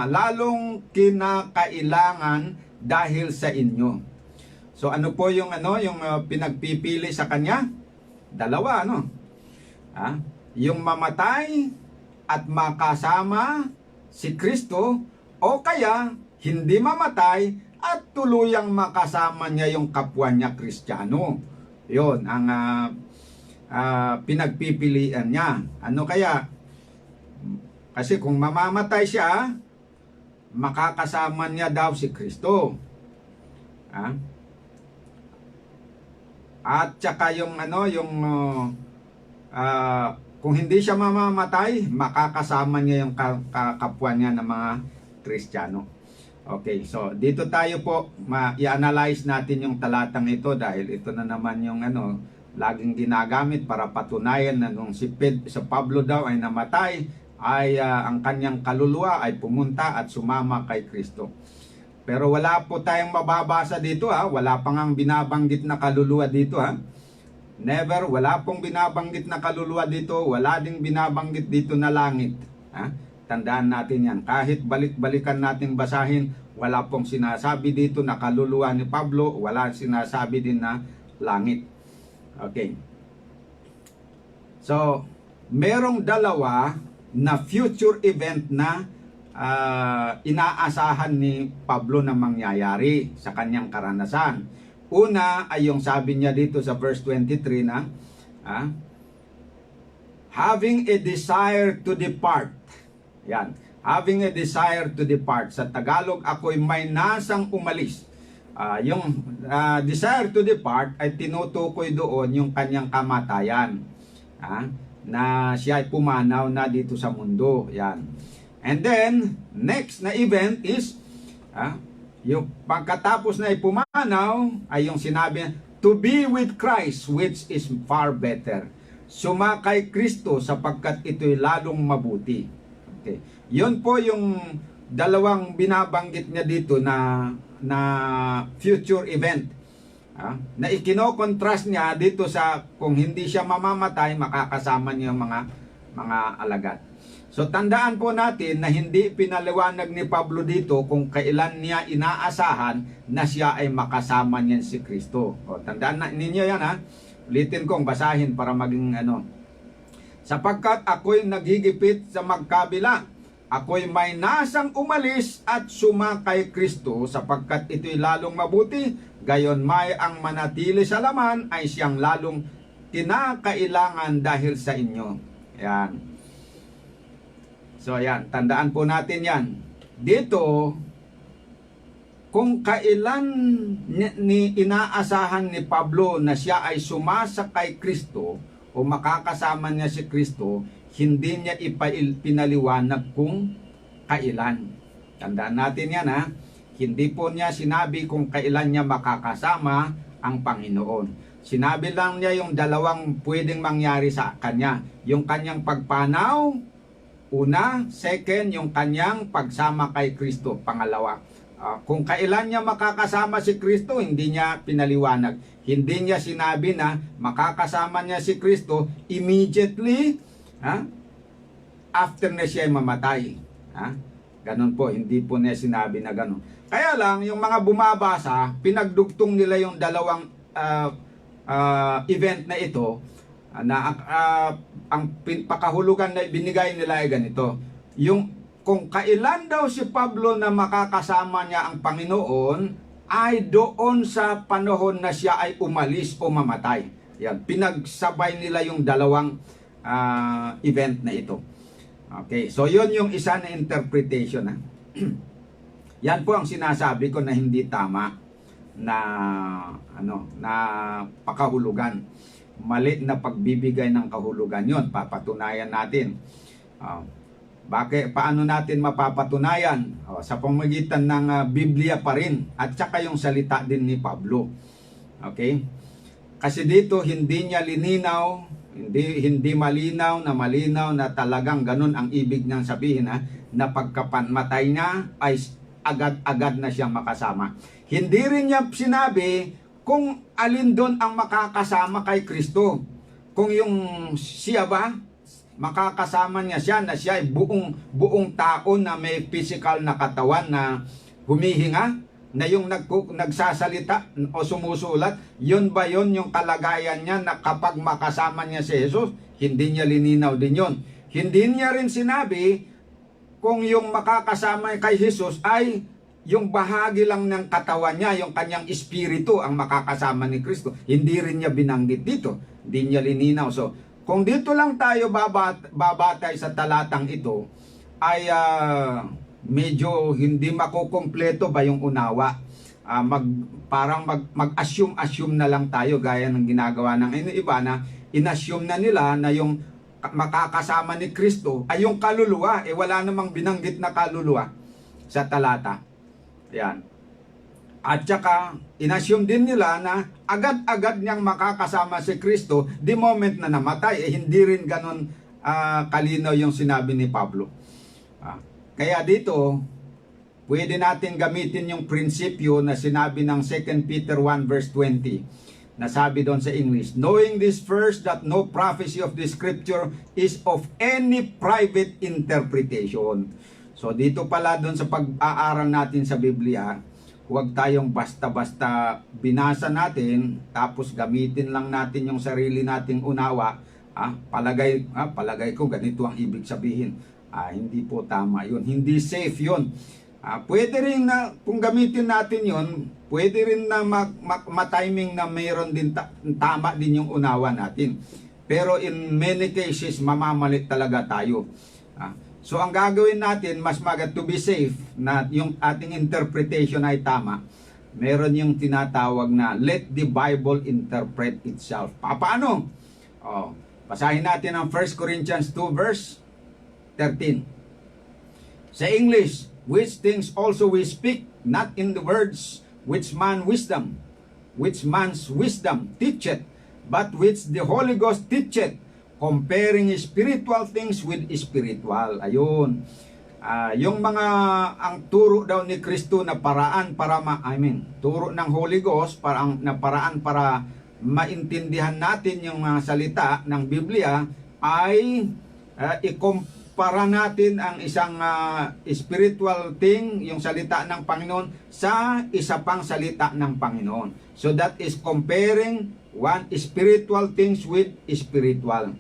lalong kinakailangan dahil sa inyo. So ano po yung pinagpipili sa kanya? Dalawa yung mamatay at makasama si Kristo, o kaya hindi mamatay at tuluyang makasama niya yung kapwa niya Kristiyano. Yon ang pinagpipilian niya. Ano kaya? Kasi kung mamamatay siya, makakasama niya daw si Kristo. At saka kung hindi siya mamamatay, makakasama niya yung kapwa niya ng mga Kristiyano. Okay, so dito tayo po i-analyze natin yung talatang ito dahil ito na naman yung laging ginagamit para patunayan na nung si Pablo daw ay namatay, ay ang kanyang kaluluwa ay pumunta at sumama kay Kristo. Pero wala po tayong mababasa dito wala pang ang binabanggit na kaluluwa dito Never, wala pong binabanggit na kaluluwa dito, wala ding binabanggit dito na langit. Tandaan natin yan. Kahit balik-balikan natin basahin, wala pong sinasabi dito na kaluluwa ni Pablo, wala sinasabi din na langit. Okay. So, merong dalawa na future event na inaasahan ni Pablo na mangyayari sa kanyang karanasan. Una ay yung sabi niya dito sa verse 23 na having a desire to depart. Yan. Having a desire to depart. Sa Tagalog, ako'y may nasang umalis. Yung desire to depart ay tinutukoy doon yung kanyang kamatayan. Na siya ay pumanaw na dito sa mundo. Yan. And then, next na event is, yung pagkatapos na ipumanaw, ay yung sinabi, to be with Christ, which is far better. Sumakay Kristo sapagkat ito'y lalong mabuti. Okay. Yun po yung dalawang binabanggit niya dito na future event. Na ikino-contrast niya dito sa kung hindi siya mamamatay, makakasama niya yung mga alagad. So tandaan po natin na hindi pinaliwanag ni Pablo dito kung kailan niya inaasahan na siya ay makasama niya si Kristo. O, tandaan na ninyo yan ha. Ulitin kong basahin para maging sapagkat ako'y naghigipit sa magkabila. Ako'y may nasang umalis at sumakay Kristo sapagkat ito'y lalong mabuti. Gayon may ang manatili sa laman ay siyang lalong kinakailangan dahil sa inyo. Yan. So yan, tandaan po natin yan. Dito, kung kailan inaasahan ni Pablo na siya ay sumasa kay Kristo o makakasama niya si Kristo, hindi niya pinaliwanag kung kailan. Tandaan natin yan ha. Hindi po niya sinabi kung kailan niya makakasama ang Panginoon. Sinabi lang niya yung dalawang pwedeng mangyari sa kanya. Yung kanyang pagpanaw, una, second, yung kanyang pagsama kay Kristo, pangalawa. Kung kailan niya makakasama si Kristo, hindi niya pinaliwanag. Hindi niya sinabi na makakasama niya si Kristo immediately after na siya mamatay. Ganon po, hindi po niya sinabi na ganon. Kaya lang, yung mga bumabasa, pinagdugtong nila yung dalawang event na ito, na ang pakahulugan na binigay nila ay ganito. Yung kung kailan daw si Pablo na makakasama niya ang Panginoon ay doon sa panahon na siya ay umalis o mamatay. Yan, pinagsabay nila yung dalawang event na ito. Okay, so yun yung isa na interpretation. Yan po ang sinasabi ko na hindi tama na na pakahulugan. Mali na pagbibigay ng kahulugan yon, papatunayan natin. Paano natin mapapatunayan? Sa pamamagitan ng Biblia pa rin at saka yung salita din ni Pablo. Okay? Kasi dito hindi niya lininaw, hindi malinaw na talagang ganun ang ibig niyang sabihin na pagkapanmatay niya ay agad-agad na siyang makasama. Hindi rin niya sinabi kung alin doon ang makakasama kay Kristo. Kung yung siya ba, makakasama niya siya na siya ay buong tao na may physical na katawan na humihinga, na yung nagsasalita o sumusulat, yun ba yun yung kalagayan niya na kapag makasama niya si Jesus? Hindi niya lininaw din yun. Hindi niya rin sinabi kung yung makakasama kay Jesus ay yung bahagi lang ng katawan niya, yung kanyang espiritu ang makakasama ni Kristo. Hindi rin niya binanggit dito. Hindi niya lininaw. So, kung dito lang tayo babatay sa talatang ito, ay medyo hindi makukumpleto ba yung unawa. Parang mag-assume na lang tayo gaya ng ginagawa ng iba na inassume na nila na yung makakasama ni Kristo ay yung kaluluwa. Wala namang binanggit na kaluluwa sa talata. Yan. At saka, inassume din nila na agad-agad niyang makakasama si Kristo the moment na namatay. Hindi rin ganun kalinaw yung sinabi ni Pablo. Kaya dito, pwede natin gamitin yung prinsipyo na sinabi ng 2 Peter 1 verse 20. Nasabi doon sa English, knowing this first that no prophecy of the scripture is of any private interpretation. So dito pala doon sa pag-aaral natin sa Biblia, huwag tayong basta-basta binasa natin tapos gamitin lang natin yung sarili nating unawa. Palagay ko ganito ang ibig sabihin. Hindi po tama yun. Hindi safe yun. Pwede rin na kung gamitin natin yun, pwede rin na matiming na mayroon din tama din yung unawa natin. Pero in many cases, mamamalit talaga tayo. So ang gagawin natin, mas to be safe, na yung ating interpretation ay tama, meron yung tinatawag na let the Bible interpret itself. Paano? Basahin natin ang 1 Corinthians 2 verse 13. Sa English, which things also we speak, not in the words which man's wisdom teacheth, but which the Holy Ghost teacheth, comparing spiritual things with spiritual. Ayun. Yung mga ang turo daw ni Kristo na paraan para turo ng Holy Ghost na paraan para maintindihan natin yung mga salita ng Biblia ay ikumpara natin ang isang spiritual thing, yung salita ng Panginoon, sa isa pang salita ng Panginoon. So that is comparing one spiritual things with spiritual.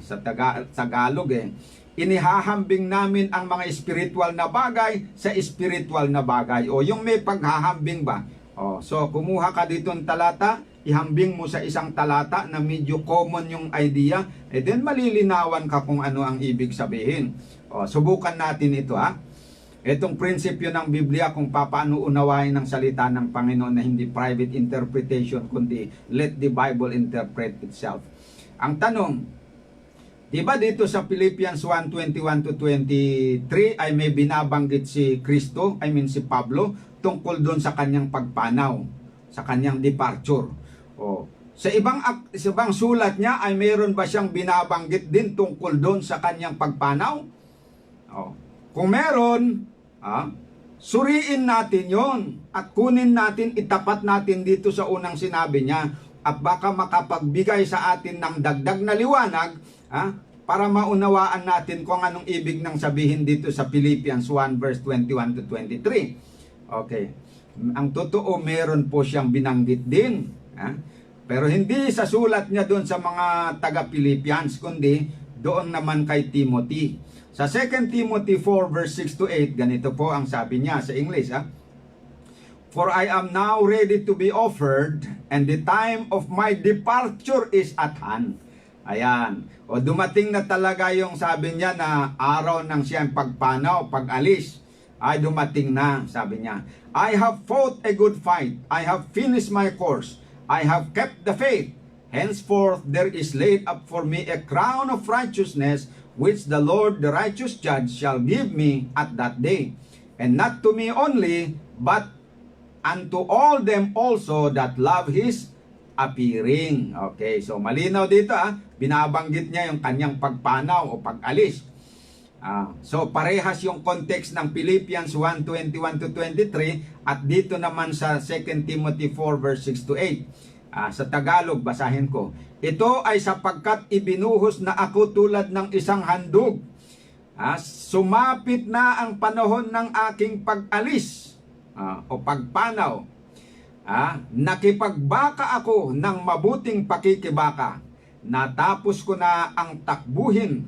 Sa Tagalog inihahambing namin ang mga spiritual na bagay sa spiritual na bagay. O yung may paghahambing ba? So kumuha ka dito ng talata, ihambing mo sa isang talata na medyo common yung idea, then malilinawan ka kung ano ang ibig sabihin. Subukan natin ito Itong prinsipyo ng Biblia kung paano unawain ng salita ng Panginoon na hindi private interpretation, kundi let the Bible interpret itself. Ang tanong, diba dito sa Philippians 1:21-23 ay may binabanggit si Kristo, si Pablo, tungkol doon sa kanyang pagpanaw, sa kanyang departure. Sa ibang sulat niya ay mayroon ba siyang binabanggit din tungkol doon sa kanyang pagpanaw? Kung meron, suriin natin yon at kunin natin, itapat natin dito sa unang sinabi niya, at baka makapagbigay sa atin ng dagdag na liwanag para maunawaan natin kung anong ibig ng sabihin dito sa Philippians 1 verse 21-23. Okay. Ang totoo, meron po siyang binanggit din. Pero hindi sa sulat niya doon sa mga taga-Philippians, kundi doon naman kay Timothy. Sa 2 Timothy 4 verse 6-8, ganito po ang sabi niya sa English. For I am now ready to be offered, and the time of my departure is at hand. Ayan. Dumating na talaga yung sabi niya na araw ng siyang pagpanaw, pag-alis. Ay dumating na, sabi niya. I have fought a good fight. I have finished my course. I have kept the faith. Henceforth there is laid up for me a crown of righteousness, which the Lord, the righteous judge, shall give me at that day. And not to me only, but unto all them also that love His appearing. Okay, so malinaw dito binabanggit niya yung kanyang pagpanaw o pag-alis. So parehas yung context ng Philippians 1:21-23 at dito naman sa 2 Timothy 4 verse 6-8. Sa Tagalog, basahin ko. Ito ay sapagkat ibinuhos na ako tulad ng isang handog. Sumapit na ang panahon ng aking pag-alis o pagpanaw. Nakipagbaka ako ng mabuting pakikibaka. Natapos ko na ang takbuhin.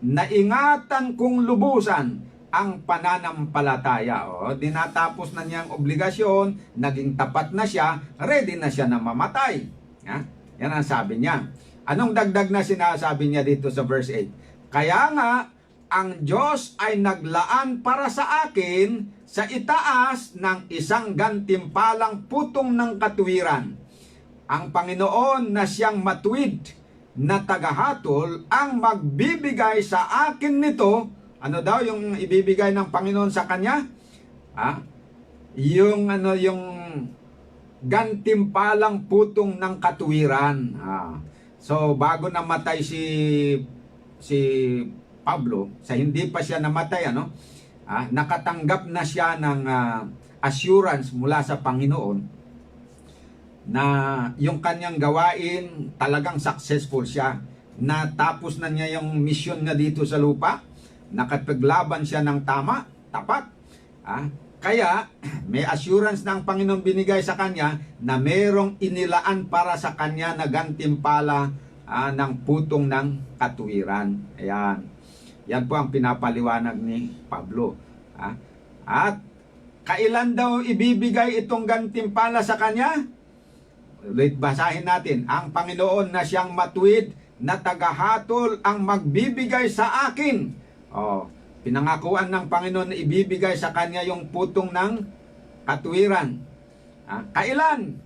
Naingatan kong lubusan ang pananampalataya. Dinatapos na niyang obligasyon, naging tapat na siya, ready na siya na mamatay. Yan ang sabi niya. Anong dagdag na sinasabi niya dito sa verse 8? Kaya nga, ang Diyos ay naglaan para sa akin sa itaas ng isang gantimpalang putong ng katuwiran. Ang Panginoon na siyang matuwid na tagahatol ang magbibigay sa akin nito. Ano daw yung ibibigay ng Panginoon sa kanya? Yung gantimpalang putong ng katuwiran. So bago namatay si Pablo, sa hindi pa siya namatay, nakatanggap na siya ng assurance mula sa Panginoon na yung kanyang gawain talagang successful siya. Natapos na niya yung mission niya dito sa lupa. Nakapaglaban siya ng tapat. Kaya may assurance ng Panginoon binigay sa kanya na merong inilaan para sa kanya na gantimpala ng putong ng katuwiran. Ayan. Yan po ang pinapaliwanag ni Pablo. At kailan daw ibibigay itong gantimpala sa kanya? Ulit basahin natin. Ang Panginoon na siyang matuwid na tagahatol ang magbibigay sa akin. Pinangakuan ng Panginoon na ibibigay sa kanya yung putong ng katuwiran. Kailan?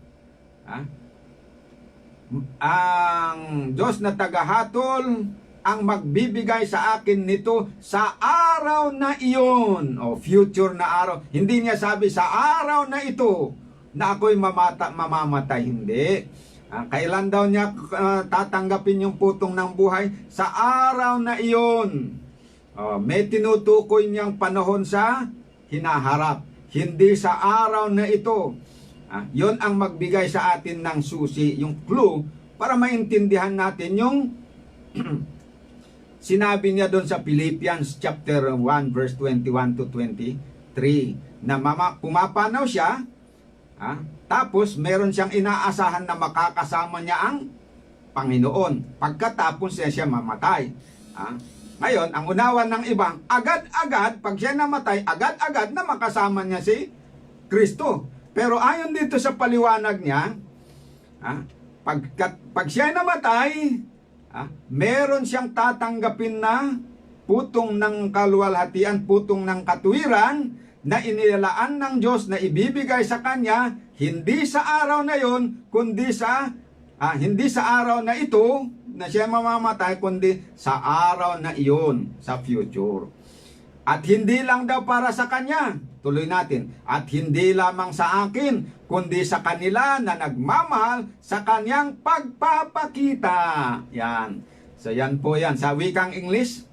Ang Diyos na tagahatol ang magbibigay sa akin nito sa araw na iyon. O future na araw. Hindi niya sabi sa araw na ito na ako'y mamamatay. Hindi. Kailan daw niya tatanggapin yung putong ng buhay? Sa araw na iyon. May tinutukoy niyang panahon sa hinaharap. Hindi sa araw na ito. Yon ang magbigay sa atin ng susi, yung clue, para maintindihan natin yung sinabi niya doon sa Philippians chapter 1 verse 21 to 23 na pumapanaw siya, tapos meron siyang inaasahan na makakasama niya ang Panginoon pagkatapos siya mamatay. Ngayon, ang unawan ng iba, agad-agad, pag siya namatay, agad-agad na makasama niya si Kristo. Pero ayon dito sa paliwanag niya, pag siya namatay, meron siyang tatanggapin na putong ng kaluwalhatian, putong ng katuwiran na inilaan ng Diyos na ibibigay sa kanya, hindi sa araw na yon, kundi hindi sa araw na ito na siya mamamatay, kundi sa araw na iyon, sa future. At hindi lang daw para sa kanya, tuloy natin, at hindi lamang sa akin, kundi sa kanila na nagmamahal sa kanyang pagpapakita. Yan. So yan po yan. Sa wikang English,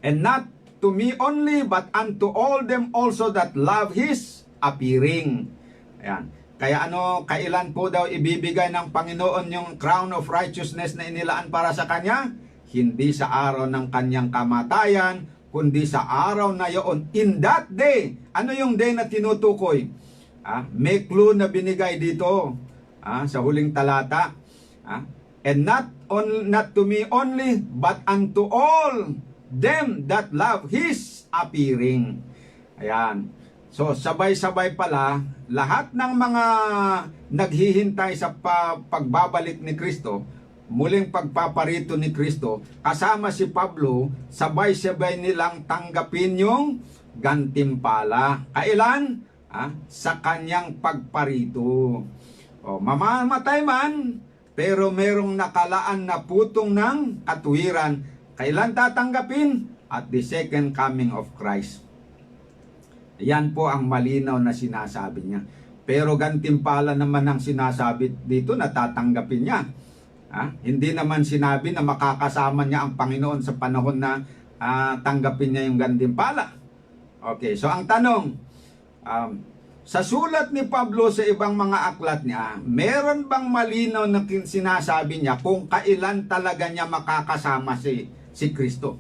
and not to me only, but unto all them also that love His appearing. Yan. Kaya kailan po daw ibibigay ng Panginoon yung crown of righteousness na inilaan para sa kanya? Hindi sa araw ng kanyang kamatayan, kundi sa araw na yon. In that day. Ano yung day na tinutukoy? May clue na binigay dito sa huling talata. And not to me only, but unto all them that love His appearing. Ayan. So, sabay-sabay pala, lahat ng mga naghihintay sa pagbabalik ni Kristo, muling pagpaparito ni Kristo, kasama si Pablo, sabay-sabay nilang tanggapin yung gantimpala. Kailan? Sa kanyang pagparito. Mamamatay man, pero merong nakalaan na putong ng katuwiran. Kailan tatanggapin? At the second coming of Christ. Yan po ang malinaw na sinasabi niya. Pero gantimpala naman ang sinasabi dito na tatanggapin niya. Hindi naman sinabi na makakasama niya ang Panginoon sa panahon na tanggapin niya yung gantimpala. Okay, so ang tanong, sa sulat ni Pablo sa ibang mga aklat niya, meron bang malinaw na sinasabi niya kung kailan talaga niya makakasama si Kristo?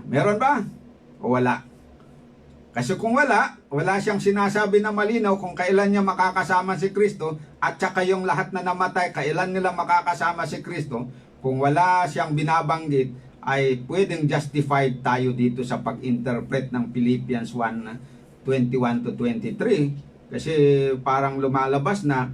Meron ba? O wala? Kasi kung wala siyang sinasabi na malinaw kung kailan niya makakasama si Kristo, at saka yung lahat na namatay, kailan nila makakasama si Kristo, kung wala siyang binabanggit, ay pwedeng justified tayo dito sa pag-interpret ng Philippians 1:21 to 23. Kasi parang lumalabas na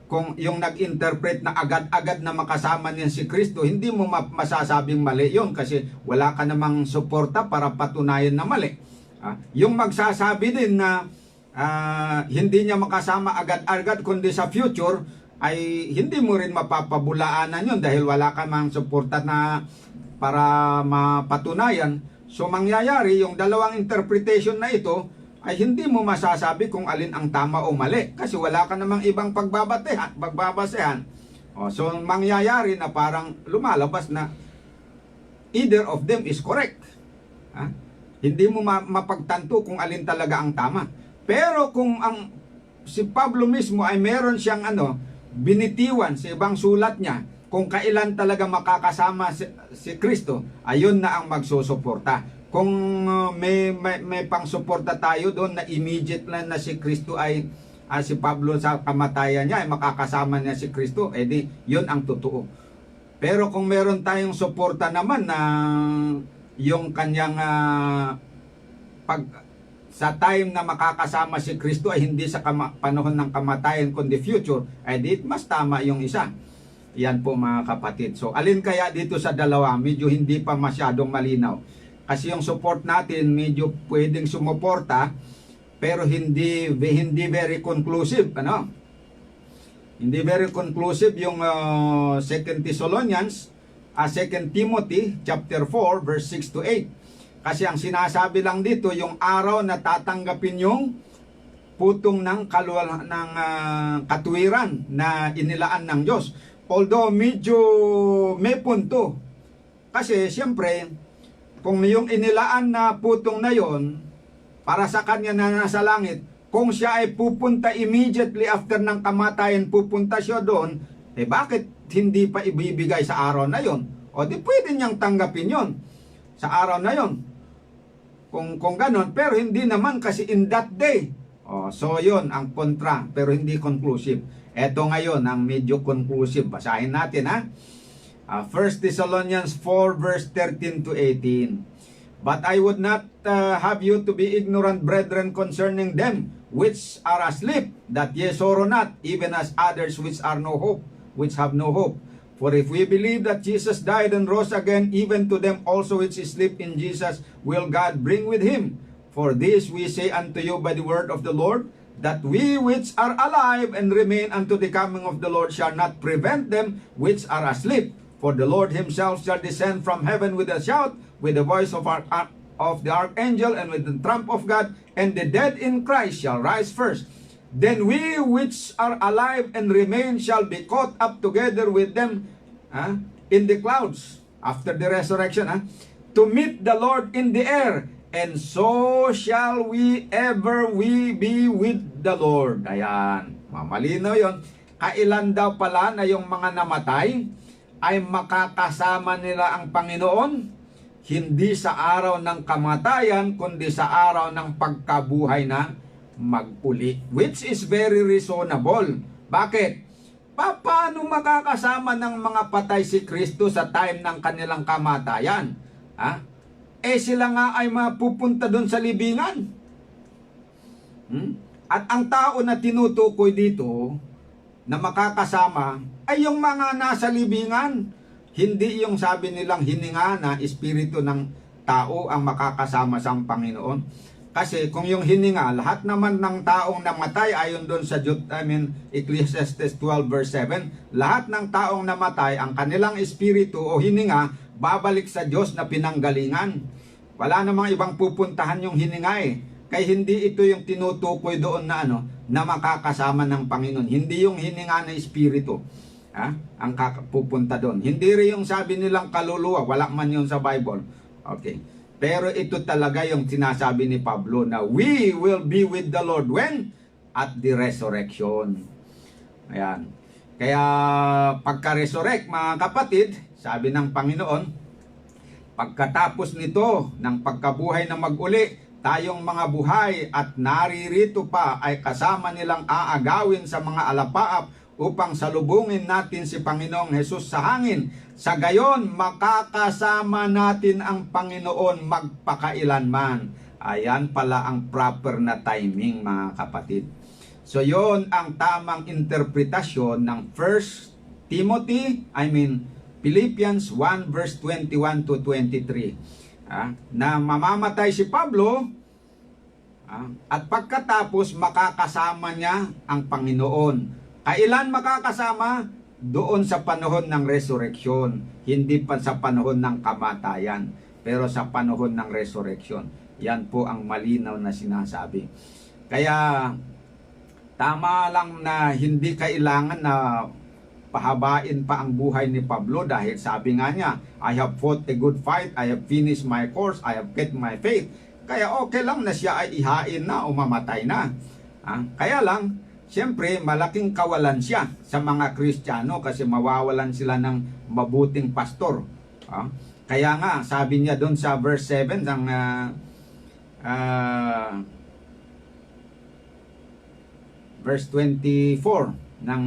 kung yung nag-interpret na agad-agad na makasama niya si Kristo, hindi mo masasabing mali yun kasi wala ka namang suporta para patunayan na mali. Yung magsasabi din na hindi niya makasama agad-agad kundi sa future, ay hindi mo rin mapapabulaanan yun dahil wala ka mang suporta na para mapatunayan. So mangyayari, yung dalawang interpretation na ito, ay hindi mo masasabi kung alin ang tama o mali kasi wala ka namang ibang pagbabasehan. So mangyayari na parang lumalabas na either of them is correct. Hindi mo mapagtanto kung alin talaga ang tama. Pero kung si Pablo mismo ay meron siyang binitiwan sa ibang sulat niya kung kailan talaga makakasama si Kristo, ayun na ang magsusuporta. Kung may pang-suporta tayo doon na immediate na si Kristo ay si Pablo sa kamatayan niya ay makakasama niya si Kristo, edi yun ang totoo. Pero kung meron tayong suporta naman na yung kanyang sa time na makakasama si Kristo ay hindi sa panahon ng kamatayan kundi future, edi mas tama yung isa. Yan po mga kapatid. So alin kaya dito sa dalawa, medyo hindi pa masyadong malinaw. Kasi yung support natin medyo pwedeng sumuporta pero hindi very conclusive, Hindi very conclusive yung 2 Thessalonians, 2 Timothy chapter 4 verse 6 to 8. Kasi ang sinasabi lang dito, yung araw na tatanggapin yung putong ng katuwiran na inilaan ng Diyos. Although medyo may punto. Kasi siyempre, kung yung inilaan na putong na yon para sa kanya na nasa langit, kung siya ay pupunta immediately after ng kamatayan, pupunta siya doon, bakit hindi pa ibibigay sa araw na yon? O di pwede niyang tanggapin yon sa araw na yon. Kung ganon, pero hindi naman kasi in that day. So yon ang kontra, pero hindi conclusive. Eto ngayon ang medyo conclusive. Basahin natin 1 Thessalonians 4 verse 13 to 18. But I would not have you to be ignorant, brethren, concerning them which are asleep, that ye sorrow not, even as others which have no hope. For if we believe that Jesus died and rose again, even to them also which sleep in Jesus will God bring with him. For this we say unto you by the word of the Lord, that we which are alive and remain unto the coming of the Lord shall not prevent them which are asleep. For the Lord himself shall descend from heaven with a shout, with the voice of the archangel, and with the trump of God, and the dead in Christ shall rise first. Then we which are alive and remain shall be caught up together with them in the clouds, after the resurrection, to meet the Lord in the air, and so shall we ever be with the Lord. Ayan, mamalinaw yon. Kailan daw pala na yung mga namatay ay makakasama nila ang Panginoon? Hindi sa araw ng kamatayan, kundi sa araw ng pagkabuhay na mag-uli. Which is very reasonable. Bakit? Paano makakasama ng mga patay si Kristo sa time ng kanilang kamatayan? Sila nga ay mapupunta doon sa libingan. At ang tao na tinutukoy dito na makakasama ay yung mga nasa libingan. Hindi yung sabi nilang hininga na espiritu ng tao ang makakasama sa Panginoon. Kasi kung yung hininga, lahat naman ng taong namatay ayon doon sa Ecclesiastes 12 verse 7, lahat ng taong namatay, ang kanilang espiritu o hininga, babalik sa Diyos na pinanggalingan. Wala namang ibang pupuntahan yung hininga Kaya hindi ito yung tinutukoy doon na na makakasama ng Panginoon. Hindi yung hininga na espiritu ang pupunta doon. Hindi rin yung sabi nilang kaluluwa, wala man yun sa Bible. Okay. Pero ito talaga yung sinasabi ni Pablo na we will be with the Lord when? At the resurrection. Ayan. Kaya pagka-resurrect mga kapatid, sabi ng Panginoon, pagkatapos nito ng pagkabuhay na mag-uli, tayong mga buhay at naririto pa ay kasama nilang aagawin sa mga alapaap upang salubungin natin si Panginoong Hesus sa hangin. Sa gayon, makakasama natin ang Panginoon magpakailanman. Ayan pala ang proper na timing mga kapatid. So yon ang tamang interpretasyon ng Philippians 1 verse 21 to 23. Na mamamatay si Pablo at pagkatapos makakasama niya ang Panginoon. Kailan makakasama? Doon sa panahon ng resurrection. Hindi pa sa panahon ng kamatayan, pero sa panahon ng resurrection. Yan po ang malinaw na sinasabi. Kaya tama lang na hindi kailangan na pahabain pa ang buhay ni Pablo dahil sabi nga niya, I have fought a good fight, I have finished my course, I have kept my faith. Kaya okay lang na siya ay ihain na o mamatay na. Kaya lang, siyempre malaking kawalan siya sa mga Kristiyano kasi mawawalan sila ng mabuting pastor. Kaya nga, sabi niya doon sa verse 7 ng verse 24 ng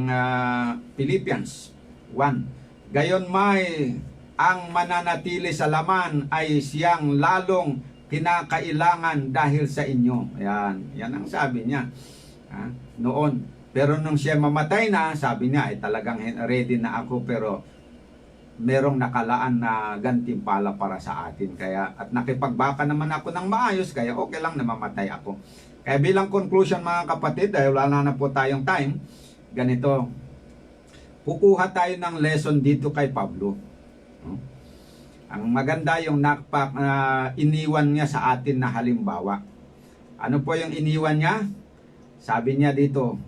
Philippians 1. Gayon may ang mananatili sa laman ay siyang lalong kinakailangan dahil sa inyo. Yan ang sabi niya noon. Pero nung siya mamatay na, sabi niya ay talagang ready na ako, pero merong nakalaan na gantimpala para sa atin. Kaya at nakipagbaka naman ako ng maayos, kaya okay lang na mamatay ako. Kaya bilang conclusion mga kapatid, dahil wala na po tayong time, ganito, kukuha tayo ng lesson dito kay Pablo. No? Ang maganda yung iniwan niya sa atin na halimbawa. Ano po yung iniwan niya? Sabi niya dito,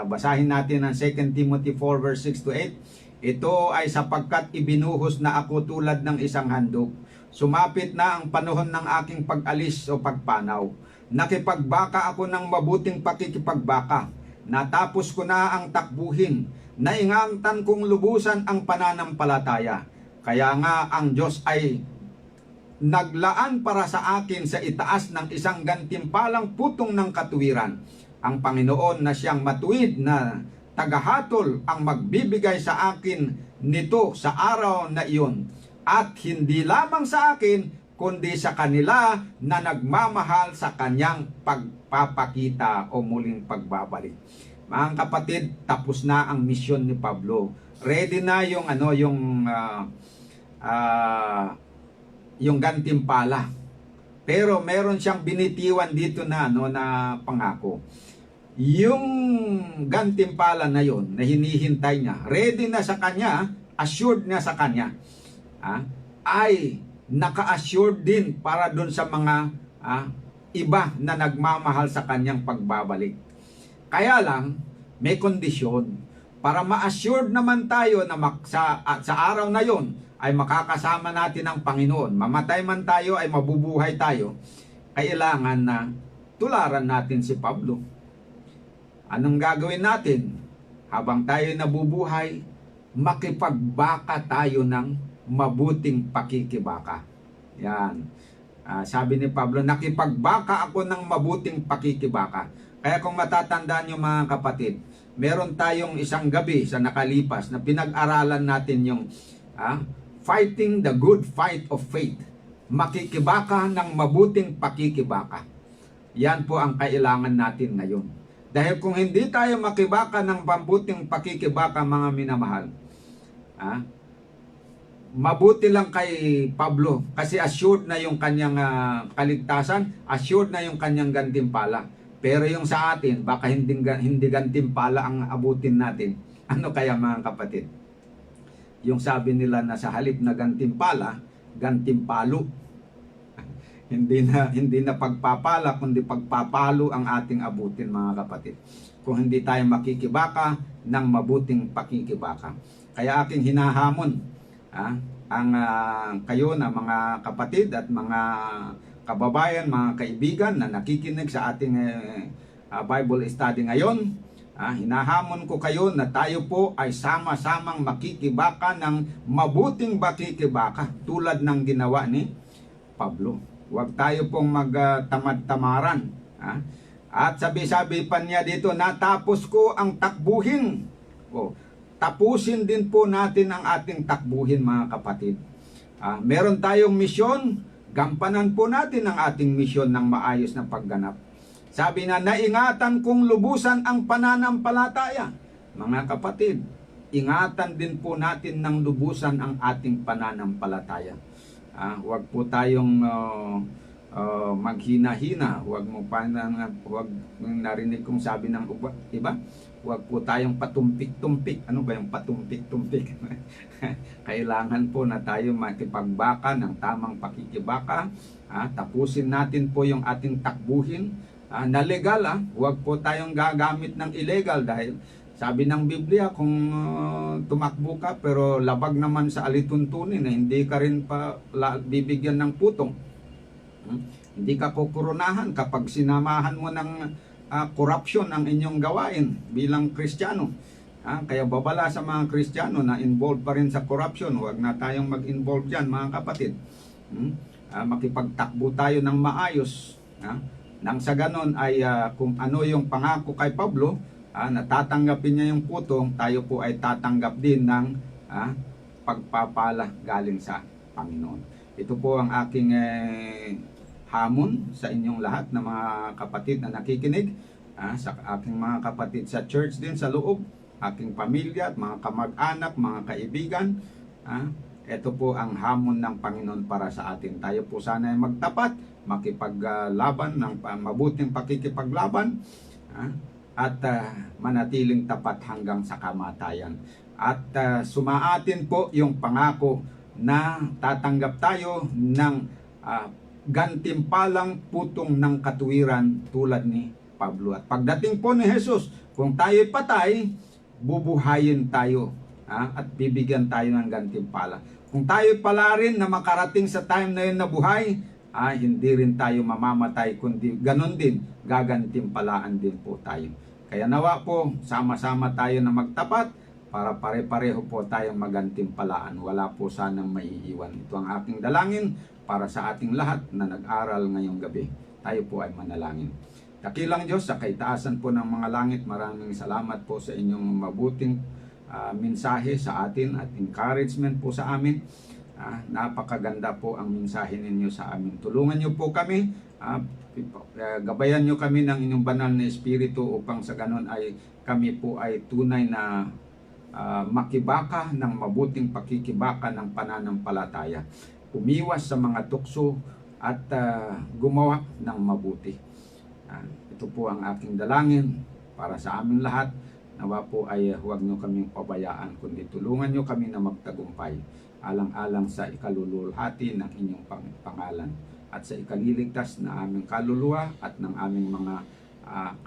basahin natin ang 2 Timothy 4 verse 6 to 8. Ito ay sapagkat ibinuhos na ako tulad ng isang handog. Sumapit na ang panahon ng aking pag-alis o pagpanaw. Nakipagbaka ako ng mabuting pakikipagbaka. Natapos ko na ang takbuhin. Naingatan kong lubusan ang pananampalataya. Kaya nga ang Diyos ay naglaan para sa akin sa itaas ng isang gantimpalang putong ng katuwiran. Ang Panginoon na siyang matuwid na tagahatol ang magbibigay sa akin nito sa araw na iyon. At hindi lamang sa akin, kundi sa kanila na nagmamahal sa kanyang pagpapakita o muling pagbabalik. Mga kapatid, tapos na ang misyon ni Pablo. Ready na yung gantimpala. Pero meron siyang binitiwan dito na na pangako. Yung gantimpala na yon na hinihintay niya, ready na sa kanya, assured na sa kanya, ay naka-assured din para doon sa mga iba na nagmamahal sa kanyang pagbabalik. Kaya lang, may kondisyon. Para ma-assured naman tayo na sa araw na yon ay makakasama natin ang Panginoon. Mamatay man tayo ay mabubuhay tayo. Kailangan na tularan natin si Pablo. Anong gagawin natin? Habang tayo nabubuhay, makipagbaka tayo ng mabuting pakikibaka. Yan. Sabi ni Pablo, nakipagbaka ako ng mabuting pakikibaka. Kaya kung matatandaan nyo mga kapatid, meron tayong isang gabi sa nakalipas na pinag-aralan natin yung fighting the good fight of faith. Makikibaka ng mabuting pakikibaka. Yan po ang kailangan natin ngayon. Dahil kung hindi tayo makibaka ng mabuting pakikibaka, mga minamahal, mabuti lang kay Pablo kasi assured na yung kanyang kaligtasan, assured na yung kanyang gantimpala. Pero yung sa atin, baka hindi gantimpala ang abutin natin. Ano kaya mga kapatid? Yung sabi nila na sa halip na gantimpala, gantimpalo. Hindi na pagpapala, kundi pagpapalo ang ating abutin mga kapatid. Kung hindi tayo makikibaka ng mabuting pakikibaka. Kaya aking hinahamon ang kayo na mga kapatid at mga kababayan, mga kaibigan na nakikinig sa ating Bible study ngayon. Hinahamon ko kayo na tayo po ay sama-samang makikibaka ng mabuting pakikibaka tulad ng ginawa ni Pablo. Huwag tayo pong magtamad-tamaran. At sabi-sabi pa niya dito, natapos ko ang takbuhin. Tapusin din po natin ang ating takbuhin mga kapatid. Meron tayong misyon, gampanan po natin ang ating misyon ng maayos na pagganap. Sabi na, naingatan kong lubusan ang pananampalataya. Mga kapatid, ingatan din po natin ng lubusan ang ating pananampalataya. Huwag po tayong maghina-hina. Huwag narinig kong sabi ng iba. Huwag po tayong patumpik-tumpik. Ano ba yung patumpik-tumpik? Kailangan po na tayo makipagbaka ng tamang pakikibaka. Tapusin natin po yung ating takbuhin na legal. Huwag po tayong gagamit ng illegal dahil sabi ng Biblia, kung tumakbo ka pero labag naman sa alituntunin, hindi ka rin pa bibigyan ng putong. Hindi ka kukurunahan kapag sinamahan mo ng corruption ang inyong gawain bilang Kristiyano. Kaya babala sa mga Kristiyano na involved pa rin sa corruption. Huwag na tayong mag-involve dyan mga kapatid. Makipagtakbo tayo ng maayos. Nang sa ganon ay kung ano yung pangako kay Pablo, natatanggapin niya yung putong, tayo po ay tatanggap din ng pagpapala galing sa Panginoon. Ito po ang aking hamon sa inyong lahat na mga kapatid na nakikinig, sa aking mga kapatid sa church din sa loob, aking pamilya at mga kamag-anak, mga kaibigan. Ito po ang hamon ng Panginoon para sa atin. Tayo po sana ay magtapat, makipaglaban ng mabuting pakikipaglaban, at manatiling tapat hanggang sa kamatayan. at sumaatin po yung pangako na tatanggap tayo ng gantimpalang putong ng katuwiran tulad ni Pablo. At pagdating po ni Jesus, kung tayo'y patay, bubuhayin tayo at bibigyan tayo ng gantimpala. Kung tayo'y pala rin na makarating sa time na yun na buhay, hindi rin tayo mamamatay, kundi ganon din, gagantimpalaan din po tayo. Kaya nawa po, sama-sama tayo na magtapat para pare-pareho po tayong magantimpalaan. Wala po sanang maiiwan. Ito ang aking dalangin para sa ating lahat na nag-aral ngayong gabi. Tayo po ay manalangin. Dakilang Diyos, sa kaitaasan po ng mga langit, maraming salamat po sa inyong mabuting mensahe sa atin at encouragement po sa amin. Napakaganda po ang mensahe ninyo sa amin. Tulungan niyo po kami, gabayan niyo kami ng inyong banal na espiritu upang sa ganon ay kami po ay tunay na makibaka ng mabuting pakikibaka ng pananampalataya. Umiwas sa mga tukso at gumawa ng mabuti. Ito po ang aking dalangin para sa aming lahat. Nawa po ay huwag nyo kaming pabayaan, kundi tulungan nyo kami na magtagumpay alang-alang sa ikalululhati ng inyong pangalan at sa ikaliligtas na aming kaluluwa at ng aming mga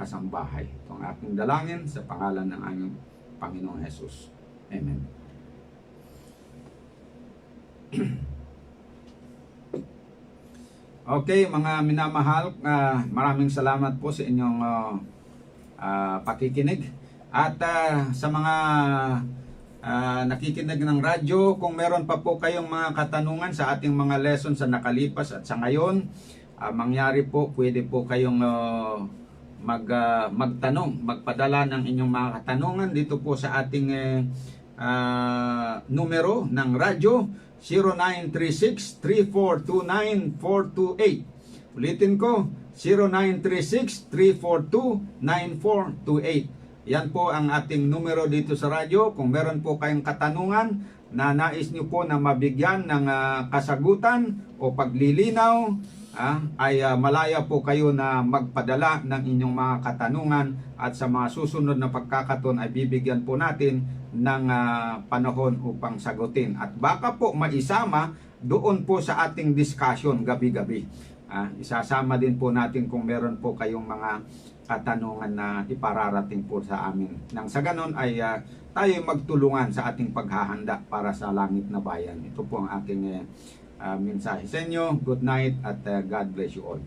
kasambahay. Ito ang aking dalangin sa pangalan ng aming Panginoong Jesus. Amen. Okay, mga minamahal, maraming salamat po sa inyong pakikinig. At sa mga nakikinig ng radyo, kung meron pa po kayong mga katanungan sa ating mga lessons sa nakalipas at sa ngayon, mangyari po, pwede po kayong magtanong, magpadala ng inyong mga katanungan dito po sa ating numero ng radyo, 0936-3429-428. Ulitin ko, 0936-342-9428. Yan po ang ating numero dito sa radyo. Kung meron po kayong katanungan na nais nyo po na mabigyan ng kasagutan o paglilinaw, ay malaya po kayo na magpadala ng inyong mga katanungan at sa mga susunod na pagkakataon ay bibigyan po natin ng panahon upang sagutin. At baka po maisama doon po sa ating discussion gabi-gabi. Isasama din po natin kung meron po kayong mga katanungan na ipararating po sa amin. Nang sa ganon ay tayo magtulungan sa ating paghahanda para sa langit na bayan. Ito po ang aking mensahe sa inyo. Good night at God bless you all.